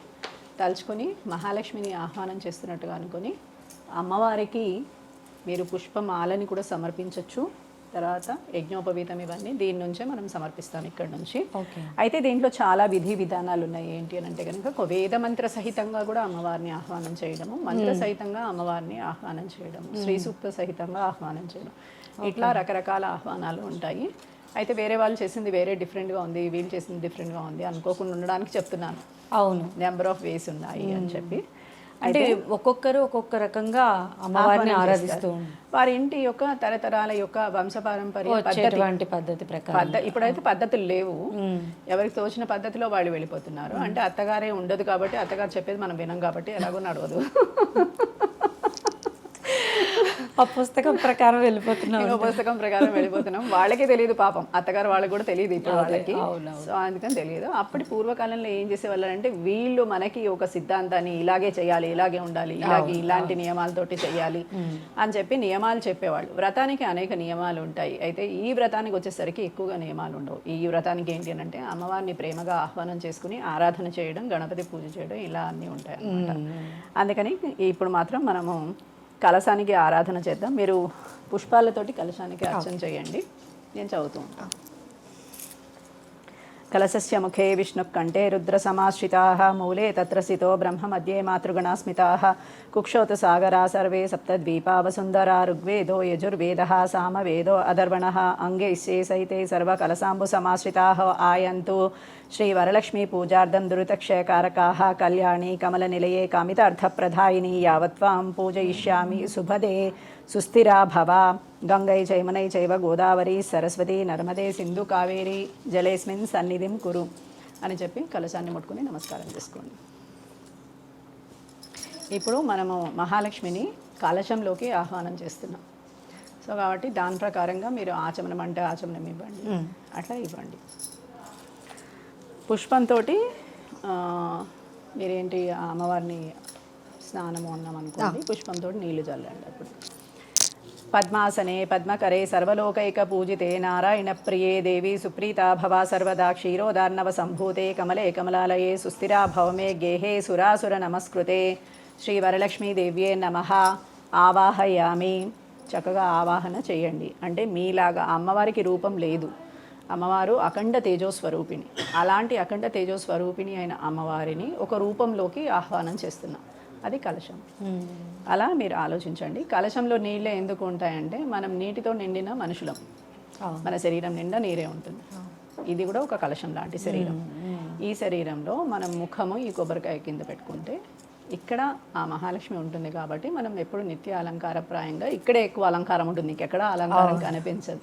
తలుచుకొని మహాలక్ష్మిని ఆహ్వానం చేస్తున్నట్టుగా అనుకొని అమ్మవారికి మీరు పుష్పమాలని కూడా సమర్పించవచ్చు. తర్వాత యజ్ఞోపవీతం ఇవన్నీ దీని నుంచే మనం సమర్పిస్తాం ఇక్కడ నుంచి. అయితే దీంట్లో చాలా విధి విధానాలు ఉన్నాయి. ఏంటి అని అంటే కనుక వేద మంత్ర సహితంగా కూడా అమ్మవారిని ఆహ్వానం చేయడము, మంత్ర సహితంగా అమ్మవారిని ఆహ్వానం చేయడము, శ్రీ సూక్త సహితంగా ఆహ్వానం చేయడం, ఇట్లా రకరకాల ఆహ్వానాలు ఉంటాయి. అయితే వేరే వాళ్ళు చేసింది వేరే డిఫరెంట్గా ఉంది, వీళ్ళు చేసింది డిఫరెంట్గా ఉంది అనుకోకుండా ఉండడానికి చెప్తున్నాను. అవును, నెంబర్ ఆఫ్ వేస్ ఉన్నాయి అని చెప్పి. అంటే ఒక్కొక్కరు ఒక్కొక్క రకంగా అమ్మవారిని ఆరాధిస్తూ వారి ఇంటి యొక్క తరతరాల యొక్క వంశపారంపర్య పద్ధతి ప్రకారం. ఇప్పుడైతే పద్ధతులు లేవు, ఎవరికి తోచిన పద్ధతిలో వాళ్ళు వెళ్ళిపోతున్నారు. అంటే అత్తగారే ఉండదు కాబట్టి అత్తగారు చెప్పేది మనం వినం కాబట్టి ఎలాగో నడవదు. ఆ పుస్తకం ప్రకారం వెళ్ళిపోతున్నాం, పుస్తకం ప్రకారం వెళ్ళిపోతున్నాం. వాళ్ళకే తెలియదు పాపం, అత్తగారు వాళ్ళకి కూడా తెలియదు ఇప్పుడు వాళ్ళకి. సో అందుకని తెలియదు. అప్పటి పూర్వకాలంలో ఏం చేసేవాళ్ళు అంటే వీళ్ళు మనకి ఒక సిద్ధాంతాన్ని ఇలాగే చేయాలి, ఇలాగే ఉండాలి, ఇలాంటి నియమాలతోటి చేయాలి అని చెప్పి నియమాలు చెప్పేవాళ్ళు. వ్రతానికి అనేక నియమాలు ఉంటాయి. అయితే ఈ వ్రతానికి వచ్చేసరికి ఎక్కువగా నియమాలు ఉండవు. ఈ వ్రతానికి ఏంటి అని అంటే అమ్మవారిని ప్రేమగా ఆహ్వానం చేసుకుని ఆరాధన చేయడం, గణపతి పూజ చేయడం, ఇలా అన్నీ ఉంటాయి అన్నమాట. అందుకని ఇప్పుడు మాత్రం మనము కలశానికి ఆరాధన చేద్దాం. మీరు పుష్పాలతోటి కలశానికి అర్చన చేయండి, నేను చదువుతూ ఉంటాను. కలశస్య ముఖే విష్ణుః కంఠే రుద్రసమాశ్రితాः మూలే తత్ర స్థితో బ్రహ్మ మధ్యే మాతృగణాస్మితాः కుక్షౌత సాగరా సర్వే సప్తద్వీపా వసుంధరా ఋగ్వేదో యజుర్వేదः సామవేదో అధర్వణः అంగైశ్చే సహితే సర్వకలశాంబు సమాశ్రితాः ఆయంతు శ్రీవరలక్ష్మీ పూజార్థం దురితక్షయకారకాः కళ్యాణి కమలనిలయే కామితార్థప్రదాయిని యావత్వాం పూజయిష్యామి శుభదే సుస్థిరా భవ గంగై చైమనై చైవ గోదావరి సరస్వతి నర్మదే సింధు కావేరి జలేస్మిన్ సన్నిధిం కురు అని చెప్పి కలశాన్ని ముట్టుకుని నమస్కారం చేసుకోండి. ఇప్పుడు మనము మహాలక్ష్మిని కలశంలోకి ఆహ్వానం చేస్తున్నాం. సో కాబట్టి దాని ప్రకారంగా మీరు ఆచమనం అంటే ఆచమనం ఇవ్వండి, అట్లా ఇవ్వండి. పుష్పంతో మీరేంటి ఆ అమ్మవారిని స్నానము అన్నాం అనుకోండి, పుష్పంతో నీళ్లు చల్లండి. అప్పుడు పద్మాసనే పద్మకరే సర్వలోకైక పూజితే నారాయణ ప్రియే దేవి సుప్రీతా భవ సర్వదా క్షీరోదార్ణవ సంభూతే కమలే కమలాలయే సుస్థిరా భవమే గేహే సురాసుర నమస్కృతే శ్రీ వరలక్ష్మీ దేవ్యే నమః ఆవాహయామి. చక్కగా ఆవాహన చేయండి. అంటే మీలాగా అమ్మవారికి రూపం లేదు, అమ్మవారు అఖండ తేజోస్వరూపిణి. అలాంటి అఖండ తేజోస్వరూపిణి అయిన అమ్మవారిని ఒక రూపంలోకి ఆహ్వానం చేస్తున్నాం, అది కలశం. అలా మీరు ఆలోచించండి. కలశంలో నీళ్ళే ఎందుకు ఉంటాయంటే మనం నీటితో నిండిన మనుషులం, మన శరీరం నిండా నీరే ఉంటుంది. ఇది కూడా ఒక కలశం లాంటి శరీరం. ఈ శరీరంలో మనం ముఖము ఈ కొబ్బరికాయ కింద పెట్టుకుంటే ఇక్కడ ఆ మహాలక్ష్మి ఉంటుంది. కాబట్టి మనం ఎప్పుడు నిత్య అలంకారప్రాయంగా ఇక్కడే ఎక్కువ అలంకారం ఉంటుంది, ఇంకెక్కడ అలంకారం కనిపించదు.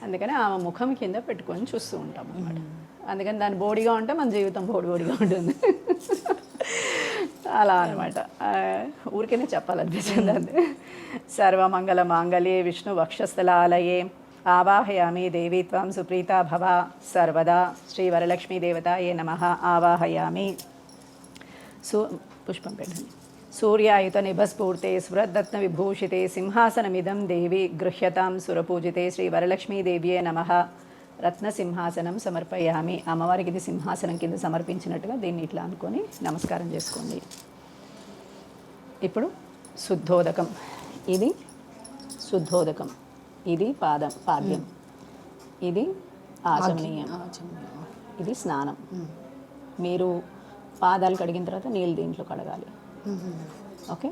అందుకని ఆమె ముఖం కింద పెట్టుకొని చూస్తూ ఉంటాం అన్నమాట. అందుకని దాని బోడిగా ఉంటే మన జీవితం బోడిగా ఉంటుంది. అలా అనమాట. ఊరికనే చెప్పాలనిపిస్తుంది. అది సర్వమంగళ మాంగళ్యే విష్ణు వక్షస్థలాలయే ఆవాహయామి దేవి త్వం సుప్రీతా భవ సర్వదా శ్రీ వరలక్ష్మీ దేవతాయే నమః ఆవాహయామి. పుష్పం పెట్టండి. సూర్యాయుత నిభస్ఫూర్తే స్ఫురద్రత్న విభూషితే సింహాసనమిదం దేవి గృహ్యతాం సురపూజితే శ్రీ వరలక్ష్మీ దేవ్యే నమః రత్నసింహాసనం సమర్పయామి. అమ్మవారికి ఇది సింహాసనం కింద సమర్పించినట్టుగా దీన్ని ఇట్లా అనుకొని నమస్కారం చేసుకోండి. ఇప్పుడు శుద్ధోదకం. ఇది శుద్ధోదకం, ఇది పాద్యం, ఇది ఆచమనీయం, ఇది స్నానం. మీరు పాదాలు కడిగిన తర్వాత నీళ్ళు దీంట్లో కడగాలి. ఓకే,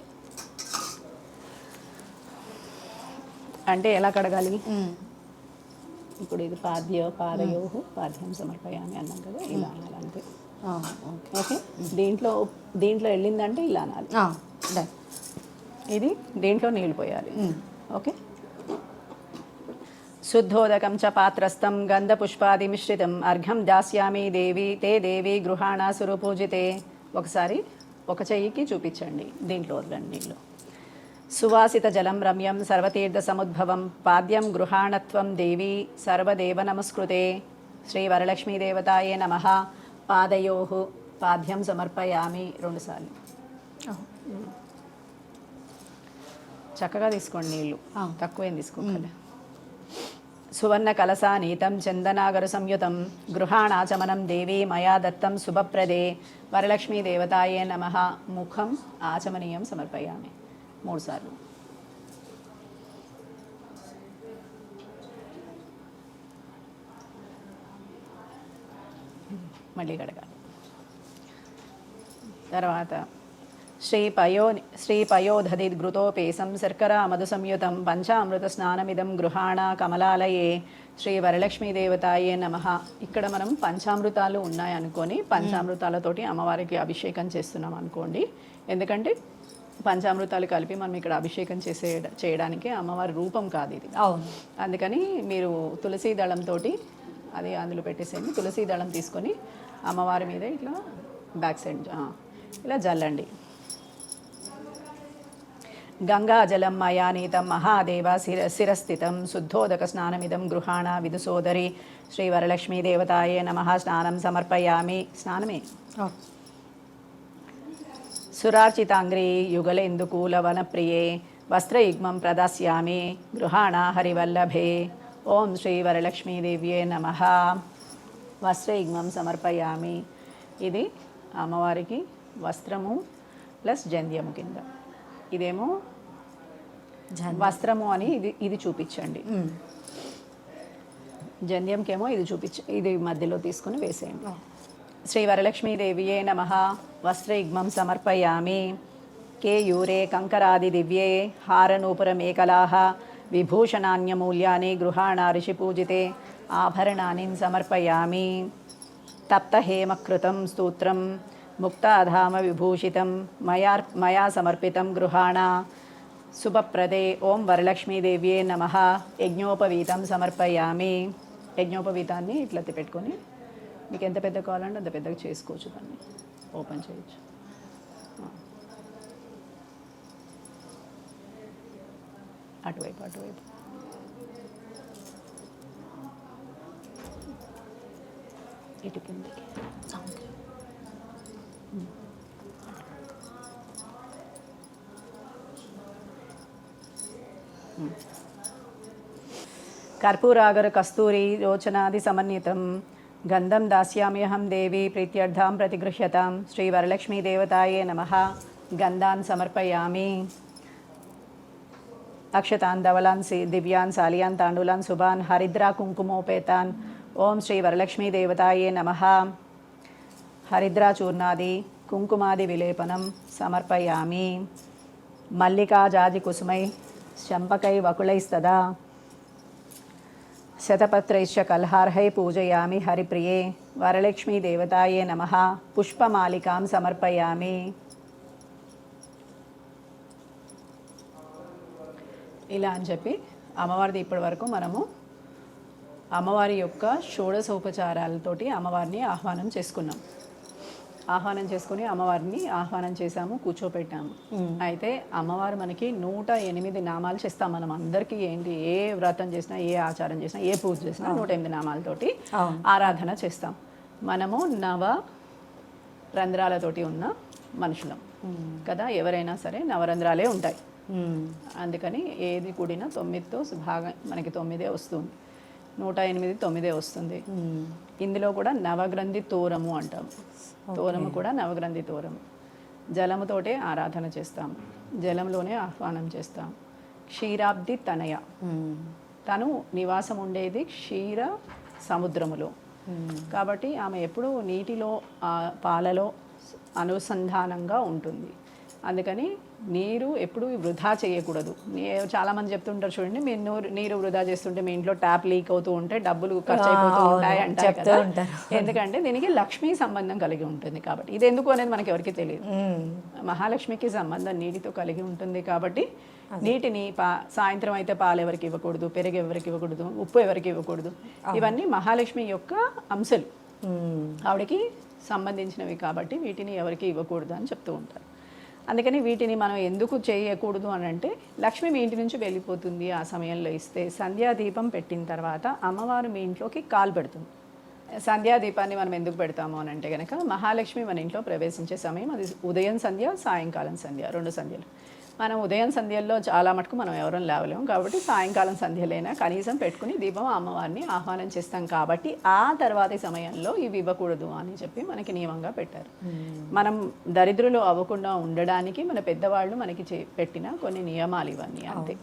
అంటే ఎలా కడగాలి? ఇప్పుడు ఇది పాద్యం సమర్పయామి అన్నాం కదా, ఇలా అనాలి అంతే. ఓకే, దీంట్లో వెళ్ళిందంటే ఇలా అనాలి. ఇది దీంట్లో నీళ్ళు పోయాలి. ఓకే, శుద్ధోదకం చ పాత్రస్థం గంధపుష్పాది మిశ్రితం అర్ఘ్యం దాస్యామి దేవి తే దేవి గృహాణ సురపూజితే. ఒకసారి ఒక చెయ్యికి చూపించండి, దీంట్లో వదలండి నీళ్ళు. సువాసిత జలం రమ్యం సర్వతీర్థ సముద్భవం పాద్యం గృహాణత్వం దేవి సర్వదేవ నమస్కృతే శ్రీ వరలక్ష్మీ దేవతాయే నమః పాదయోః పాద్యం సమర్పయామి. 2 సార్లు చక్కగా తీసుకోండి నీళ్ళు, తక్కువేం తీసుకోకండి. సువర్ణ కలశానీతం చందనాగర సంయుతం గృహాణాచమనం దేవి మయా దత్తం శుభప్రదే వరలక్ష్మీ దేవతాయే నమః ముఖం ఆచమనీయం సమర్పయామి. 3 సార్లు. మళ్ళీ కడగాలి. తర్వాత శ్రీపయోధది ఘృతోపేసం శర్కరా మధు సంయుతం పంచామృత స్నానమిదం గృహాణ కమలాలయే శ్రీ వరలక్ష్మీ దేవతాయే నమః. ఇక్కడ మనం పంచామృతాలు ఉన్నాయనుకొని పంచామృతాలతోటి అమ్మవారికి అభిషేకం చేస్తున్నాం అనుకోండి. ఎందుకంటే పంచామృతాలు కలిపి మనం ఇక్కడ అభిషేకం చేయడానికి అమ్మవారి రూపం కాదు ఇది. అందుకని మీరు తులసీ దళంతో అది అందులో పెట్టేసేయండి. తులసీ దళం తీసుకొని అమ్మవారి మీద ఇట్లా బ్యాక్ సైడ్ ఇలా జల్లండి. గంగాజలం మయానీతం మహాదేవ శిరస్థితం శుద్ధోదక స్నానమిదం గృహాణ విదుసోదరి శ్రీ వరలక్ష్మీ దేవతాయే నమః స్నానం సమర్పయామి. స్నానమే. సురార్చితాంగ్రీ యుగలేందుకూలవన ప్రియే వస్త్రయుగ్మం ప్రదాస్యామి గృహాణ హరివల్లభే. ఓం శ్రీ వరలక్ష్మీ దేవ్యే నమః. వస్త్రయుగ్మం సమర్పయామి. ఇది అమ్మవారికి వస్త్రము ప్లస్ జంధ్యము కింద. ఇదేమో వస్త్రము అని ఇది చూపించండి. జంధ్యంకేమో ఇది ఇది మధ్యలో తీసుకుని వేసేయండి. శ్రీ వరలక్ష్మీదేవియే నమః. వస్త్రయుగ్మం సమర్పయామి. కేయూరే కంకరాది దివ్యే హారనూపురమేకలాః విభూషణాన్యమూల్యాని గృహాణా ఋషిపూజితే ఆభరణాని సమర్పయామి. తప్తహేమకృతం స్తోత్రం ముక్తాధామ విభూషితం మయా సమర్పితం గృహాణా శుభప్రదే. ఓం వరలక్ష్మీదేవ్యే నమః. యజ్ఞోపవీతం సమర్పయామి. యజ్ఞోపవీతాన్ని ఇట్లా పెట్టుకొని మీకు ఎంత పెద్ద కావాలంటే అంత పెద్దగా చేసుకోవచ్చు, దాన్ని ఓపెన్ చేయొచ్చు. అటువైపు ఇటు కిందకి. కర్పూరాగర కస్తూరి రోచనాది సమన్వితం గంధం దాస్యామ్యహం దేవి ప్రీత్యర్థాం ప్రతిగృహ్యతాం. శ్రీ వరలక్ష్మీ దేవతాయే నమః. గంధాన్ సమర్పయామి. అక్షతాన్ ధవలాన్ దివ్యాన్ సాలియాన్ తాండూలాన్ శుభాన్ హరిద్రా కుంకుమోపేతాన్. ఓం శ్రీ వరలక్ష్మీ దేవతాయే నమః. హరిద్రా చూర్ణాది కుంకుమాది విలేపనం సమర్పయామి. మల్లికా జాజి కుసుమై శంపకై వకుళైస్తదా శతపత్రైశ్చ కల్హార్హై పూజయామి హరిప్రియే. వరలక్ష్మీ దేవతాయే నమః. పుష్పమాలికాం సమర్పయామి. ఇలా అని చెప్పి అమ్మవారిది ఇప్పటి వరకు మనము అమ్మవారి యొక్క షోడశోపచారాలతోటి అమ్మవారిని ఆహ్వానం చేసుకున్నాం. ఆహ్వానం చేసుకుని అమ్మవారిని ఆహ్వానం చేశాము, కూర్చోపెట్టాము. అయితే అమ్మవారు మనకి 108 నామాలు చేస్తాం. మనం అందరికీ ఏంటి, ఏ వ్రతం చేసినా, ఏ ఆచారం చేసినా, ఏ పూజ చేసినా 108 నామాలతోటి ఆరాధన చేస్తాం. మనము నవరంధ్రాలతోటి ఉన్న మనుషులం కదా, ఎవరైనా సరే నవరంధ్రాలే ఉంటాయి. అందుకని ఏది కూడినా 9తో భాగం మనకి 9 వస్తుంది. 108 9 వస్తుంది. ఇందులో కూడా నవగ్రంథి తోరము అంటాం. తోరము కూడా నవగ్రంథి తోరము. జలముతోటే ఆరాధన చేస్తాం, జలంలోనే ఆహ్వానం చేస్తాం. క్షీరాబ్ది తనయ, తను నివాసం ఉండేది క్షీర సముద్రములో కాబట్టి ఆమె ఎప్పుడూ నీటిలో పాలలో అనుసంధానంగా ఉంటుంది. అందుకని నీరు ఎప్పుడు వృధా చేయకూడదు. చాలామంది చెప్తుంటారు చూడండి, మీరు నీరు వృధా చేస్తుంటే మీ ఇంట్లో ట్యాప్ లీక్ అవుతూ ఉంటే డబ్బులు ఖర్చు అయిపోతూ ఉంటాయి అంటారు కదా. ఎందుకంటే దీనికి లక్ష్మీ సంబంధం కలిగి ఉంటుంది కాబట్టి. ఇది ఎందుకు అనేది మనకి ఎవరికి తెలియదు. మహాలక్ష్మికి సంబంధం నీటితో కలిగి ఉంటుంది కాబట్టి నీటిని సాయంత్రం అయితే పాలు ఎవరికి ఇవ్వకూడదు, పెరుగు ఎవరికి ఇవ్వకూడదు, ఉప్పు ఎవరికి ఇవ్వకూడదు. ఇవన్నీ మహాలక్ష్మి యొక్క అంశాలు, ఆవిడకి సంబంధించినవి కాబట్టి వీటిని ఎవరికి ఇవ్వకూడదు అని చెప్తూ ఉంటారు. అందుకని వీటిని మనం ఎందుకు చేయకూడదు అని అంటే, లక్ష్మి మీ ఇంటి నుంచి వెళ్ళిపోతుంది ఆ సమయంలో ఇస్తే. సంధ్యాదీపం పెట్టిన తర్వాత అమ్మవారు మీ ఇంట్లోకి కాలు పెడుతుంది. సంధ్యాదీపాన్ని మనం ఎందుకు పెడతాము అని అంటే కనుక, మహాలక్ష్మి మన ఇంట్లో ప్రవేశించే సమయం అది ఉదయం సంధ్య, సాయంకాలం సంధ్య, 2 సంధ్యలు. మనం ఉదయం సంధ్యల్లో చాలా మటుకు మనం ఎవరూ లేవలేము కాబట్టి సాయంకాలం సంధ్యలైనా కనీసం పెట్టుకుని దీపం అమ్మవారిని ఆహ్వానం చేస్తాం కాబట్టి ఆ తర్వాతి సమయంలో ఇవి ఇవ్వకూడదు అని చెప్పి మనకి నియమంగా పెట్టారు. మనం దరిద్రులు అవ్వకుండా ఉండడానికి మన పెద్దవాళ్ళు మనకి పెట్టిన కొన్ని నియమాలు ఇవన్నీ అంతే.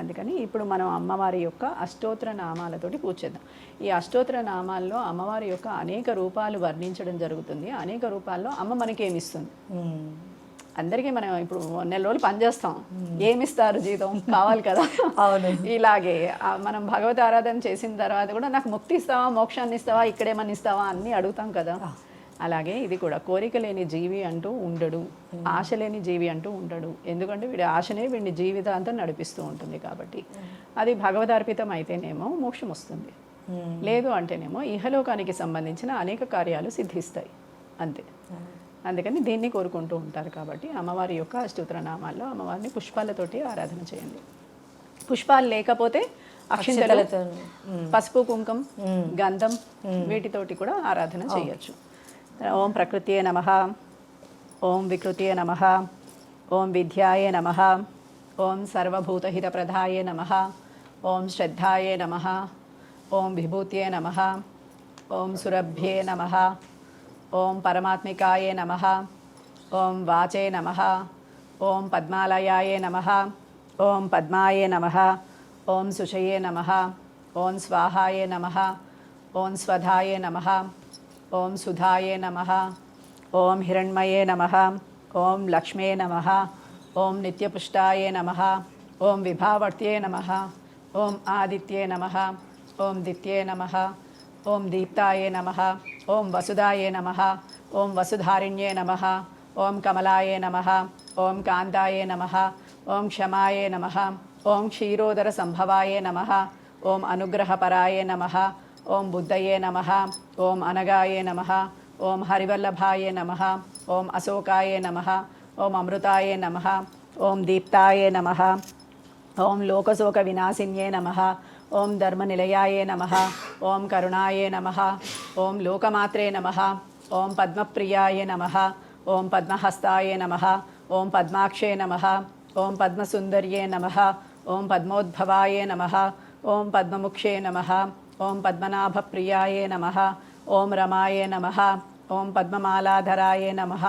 అందుకని ఇప్పుడు మనం అమ్మవారి యొక్క అష్టోత్తర నామాలతోటి పూజ చేద్దాం. ఈ అష్టోత్తర నామాల్లో అమ్మవారి యొక్క అనేక రూపాలు వర్ణించడం జరుగుతుంది. అనేక రూపాల్లో అమ్మ మనకేమిస్తుంది. అందరికీ మనం ఇప్పుడు 1 నెల రోజులు పనిచేస్తాం, ఏమిస్తారు జీతం కావాలి కదా. అవును, ఇలాగే మనం భగవత్ ఆరాధన చేసిన తర్వాత కూడా నాకు ముక్తి ఇస్తావా, మోక్షాన్ని ఇస్తావా, ఇక్కడేమన్నా ఇస్తావా అన్నీ అడుగుతాం కదా. అలాగే ఇది కూడా కోరిక లేని జీవి అంటూ ఉండడు, ఆశ లేని జీవి అంటూ ఉండడు. ఎందుకంటే వీడి ఆశనే వీడిని జీవితాంతం నడిపిస్తూ ఉంటుంది కాబట్టి. అది భగవదార్పితం అయితేనేమో మోక్షం వస్తుంది, లేదు అంటేనేమో ఇహలోకానికి సంబంధించిన అనేక కార్యాలు సిద్ధిస్తాయి అంతే. అందుకని దీన్ని కోరుకుంటూ ఉంటారు కాబట్టి అమ్మవారి యొక్క అష్టోత్తర నామాల్లో అమ్మవారిని పుష్పాలతోటి ఆరాధన చేయండి. పుష్పాలు లేకపోతే అక్షింతలు, పసుపు, కుంకం, గంధం వీటితోటి కూడా ఆరాధన చేయొచ్చు. ఓం ప్రకృతియే నమః, ఓం వికృతియే నమః, ఓం విద్యాయే నమః, ఓం సర్వభూతహితప్రదాయే నమః, ఓం శ్రద్ధాయే నమః, ఓం విభూత్యే నమః, ఓం సురభ్యే నమః, ఓం పరమాత్మికాయే నమః, ఓం వాచే నమః, ఓం పద్మాలయాయే నమః, ఓం పద్మాయే నమః, ఓం సుషయే నమః, ఓం స్వాహాయే నమః. ఓం స్వధాయే నమః. ఓం సుధాయే నమః. ఓం హిరణ్మయే నమః. ఓం లక్ష్మే నమః. ఓం నిత్యపుష్టాయే నమః. ఓం విభావర్త్యే నమః. ఓం ఆదిత్యే నమః. ఓం దిత్యే నమః. ఓం దీప్తాయే నమః. ఓం వసుదాయే నమః. ఓం వసుధారిణ్యే నమః. ఓం కమలాయే నమః. ఓం కాంతాయే నమః. ఓం క్షమాయే నమః. ఓం క్షీరోదర సంభవాయే నమః. ఓం అనుగ్రహపరాయే నమః. ఓం బుద్ధయే నమః. ఓం అనగాయే నమః. ఓం హరివల్లభాయే నమః. ఓం అశోకాయే నమః. ఓం అమృతాయే నమః. ఓం దీప్తాయే నమః. ఓం లోకశోక వినాశిన్యే నమః. ఓం ధర్మనిలయాయే నమః. ఓం కరుణాయే నమః. ఓం లోకమాత్రే నమః. ఓం పద్మప్రియాయే నమః. ఓం పద్మహస్తాయే నమః. ఓం పద్మాక్షే నమః. ఓం పద్మసుందర్యే నమః. ఓం పద్మోద్భవాయే నమః. ఓం పద్మముక్షే నమః. ఓం పద్మనాభప్రియాయే నమః. ఓం రమాయే నమః. ఓం పద్మమాలాధరాయే నమః.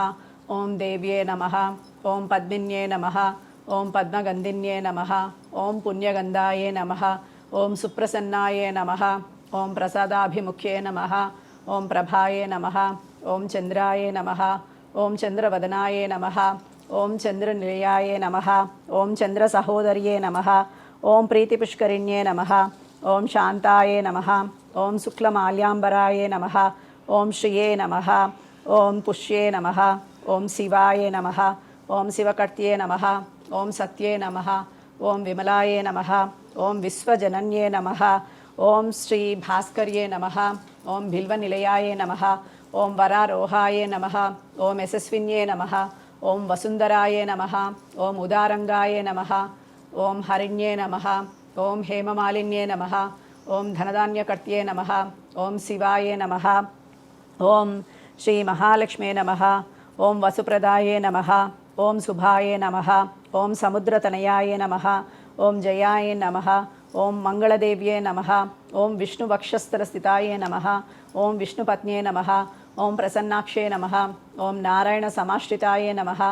ఓం దేవ్యే నమః. ఓం పద్మిన్యే నమః. ఓం పద్మగంధిన్యే నమః. ఓం పుణ్యగంధాయే నమః. ఓం సుప్రసన్నాయే నమః. ఓం ప్రసాదాభిముఖ్యే నమః. ఓం ప్రభాయే నమః. ఓం చంద్రాయే నమః. ఓం చంద్రవదనాయే నమః. ఓం చంద్రనిలయాయే నమః. ఓం చంద్రసహోదర్యే నమః. ఓం ప్రీతిపుష్కరిణ్యే నమః. ఓం శాంతాయే నమః. ఓం శుక్లమాల్యాంబరాయే నమః. ఓం శ్రియే నమః. ఓం పుష్యే నమః. ఓం శివాయే నమః. ఓం శివకర్త్యే నమః. ఓం సత్యే నమః. ఓం విమలాయే నమః. ఓం విశ్వజనన్యే నమః. ఓం శ్రీ భాస్కర్యే నమః. ఓం బిల్వనిలయాయే నమః. ఓం వరారోహాయే నమః. ఓం యశస్విన్యే నమః. ఓం వసుంధరాయే నమః. ఓం ఉదారంగాయే నమః. ఓం హరిణ్యే నమః. ఓం హేమమాలిన్యే నమః. ఓం ధనధాన్యకర్త్యే నమః. ఓం శివాయే నమః. ఓం శ్రీ మహాలక్ష్మే నమః. ఓం వసుప్రదాయే నమః. ఓం శుభాయే నమః. ఓం సముద్రతనయాయే నమః. ఓం జయాయే నమః. ఓం మంగళదేవ్యే నమః. ఓం విష్ణువక్షస్థలస్థితాయే నమః. ఓం విష్ణుపత్న్యే నమః. ఓం ప్రసన్నాక్షే నమః. ఓం నారాయణ సమాశ్రితాయే నమః.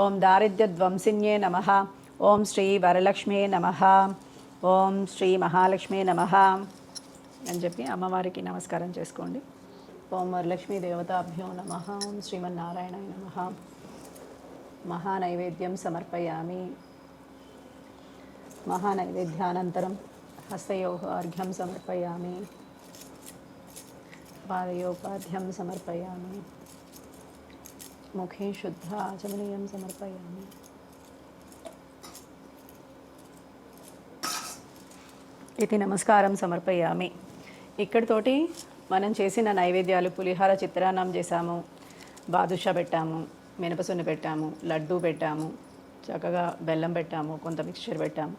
ఓం దారిద్ర్యధ్వంసిన్యే నమః. ఓం శ్రీ వరలక్ష్మే నమః. ఓం శ్రీ మహాలక్ష్మే నమః అని చెప్పి అమ్మవారికి నమస్కారం చేసుకోండి. ఓం వరలక్ష్మీ దేవతాభ్యో నమః. ఓం శ్రీమన్నారాయణాయ నమః. మహానైవేద్యం సమర్పయామి. మహానైవేద్యానంతరం హస్తయోః అర్ఘ్యం సమర్పయామి. పాదయోపాధ్యం సమర్పయామి. ముఖే శుద్ధ ఆచమనీయం సమర్పయామి. ఇది నమస్కారం సమర్పయామి. ఇక్కడితోటి మనం చేసిన నైవేద్యాలు పులిహార చిత్రాన్నం చేసాము, బాదుషా పెట్టాము, మినపసున్ని పెట్టాము, లడ్డూ పెట్టాము, చక్కగా బెల్లం పెట్టాము, కొంత మిక్స్చర్ పెట్టాము,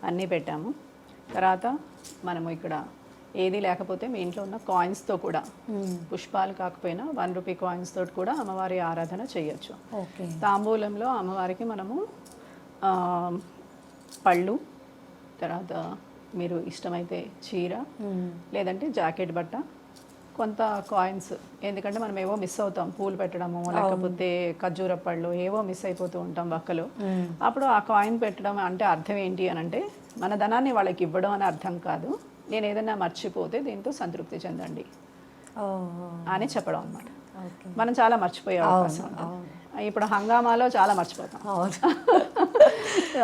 అన్నీ పెట్టాము. తర్వాత మనము ఇక్కడ ఏది లేకపోతే మీ ఇంట్లో ఉన్న కాయిన్స్తో కూడా, పుష్పాలు కాకపోయినా 1 రూపీ కాయిన్స్ తోటి కూడా అమ్మవారి ఆరాధన చేయొచ్చు. తాంబూలంలో అమ్మవారికి మనము పళ్ళు, తర్వాత మీరు ఇష్టమైతే చీర, లేదంటే జాకెట్ బట్ట, కొంత కాయిన్స్. ఎందుకంటే మనం ఏవో మిస్ అవుతాం, పూలు పెట్టడము, లేకపోతే ఖర్జూర పళ్ళు ఏవో మిస్ అయిపోతూ ఉంటాం వక్కలు. అప్పుడు ఆ కాయిన్ పెట్టడం అంటే అర్థం ఏంటి అని అంటే, మన ధనాన్ని వాళ్ళకి ఇవ్వడం అని అర్థం కాదు. నేను ఏదైనా మర్చిపోతే దీంతో సంతృప్తి చెందండి అని చెప్పడం అన్నమాట. మనం చాలా మర్చిపోయే అవకాశం ఉంటుంది. ఇప్పుడు హంగామాలో చాలా మర్చిపోతాం,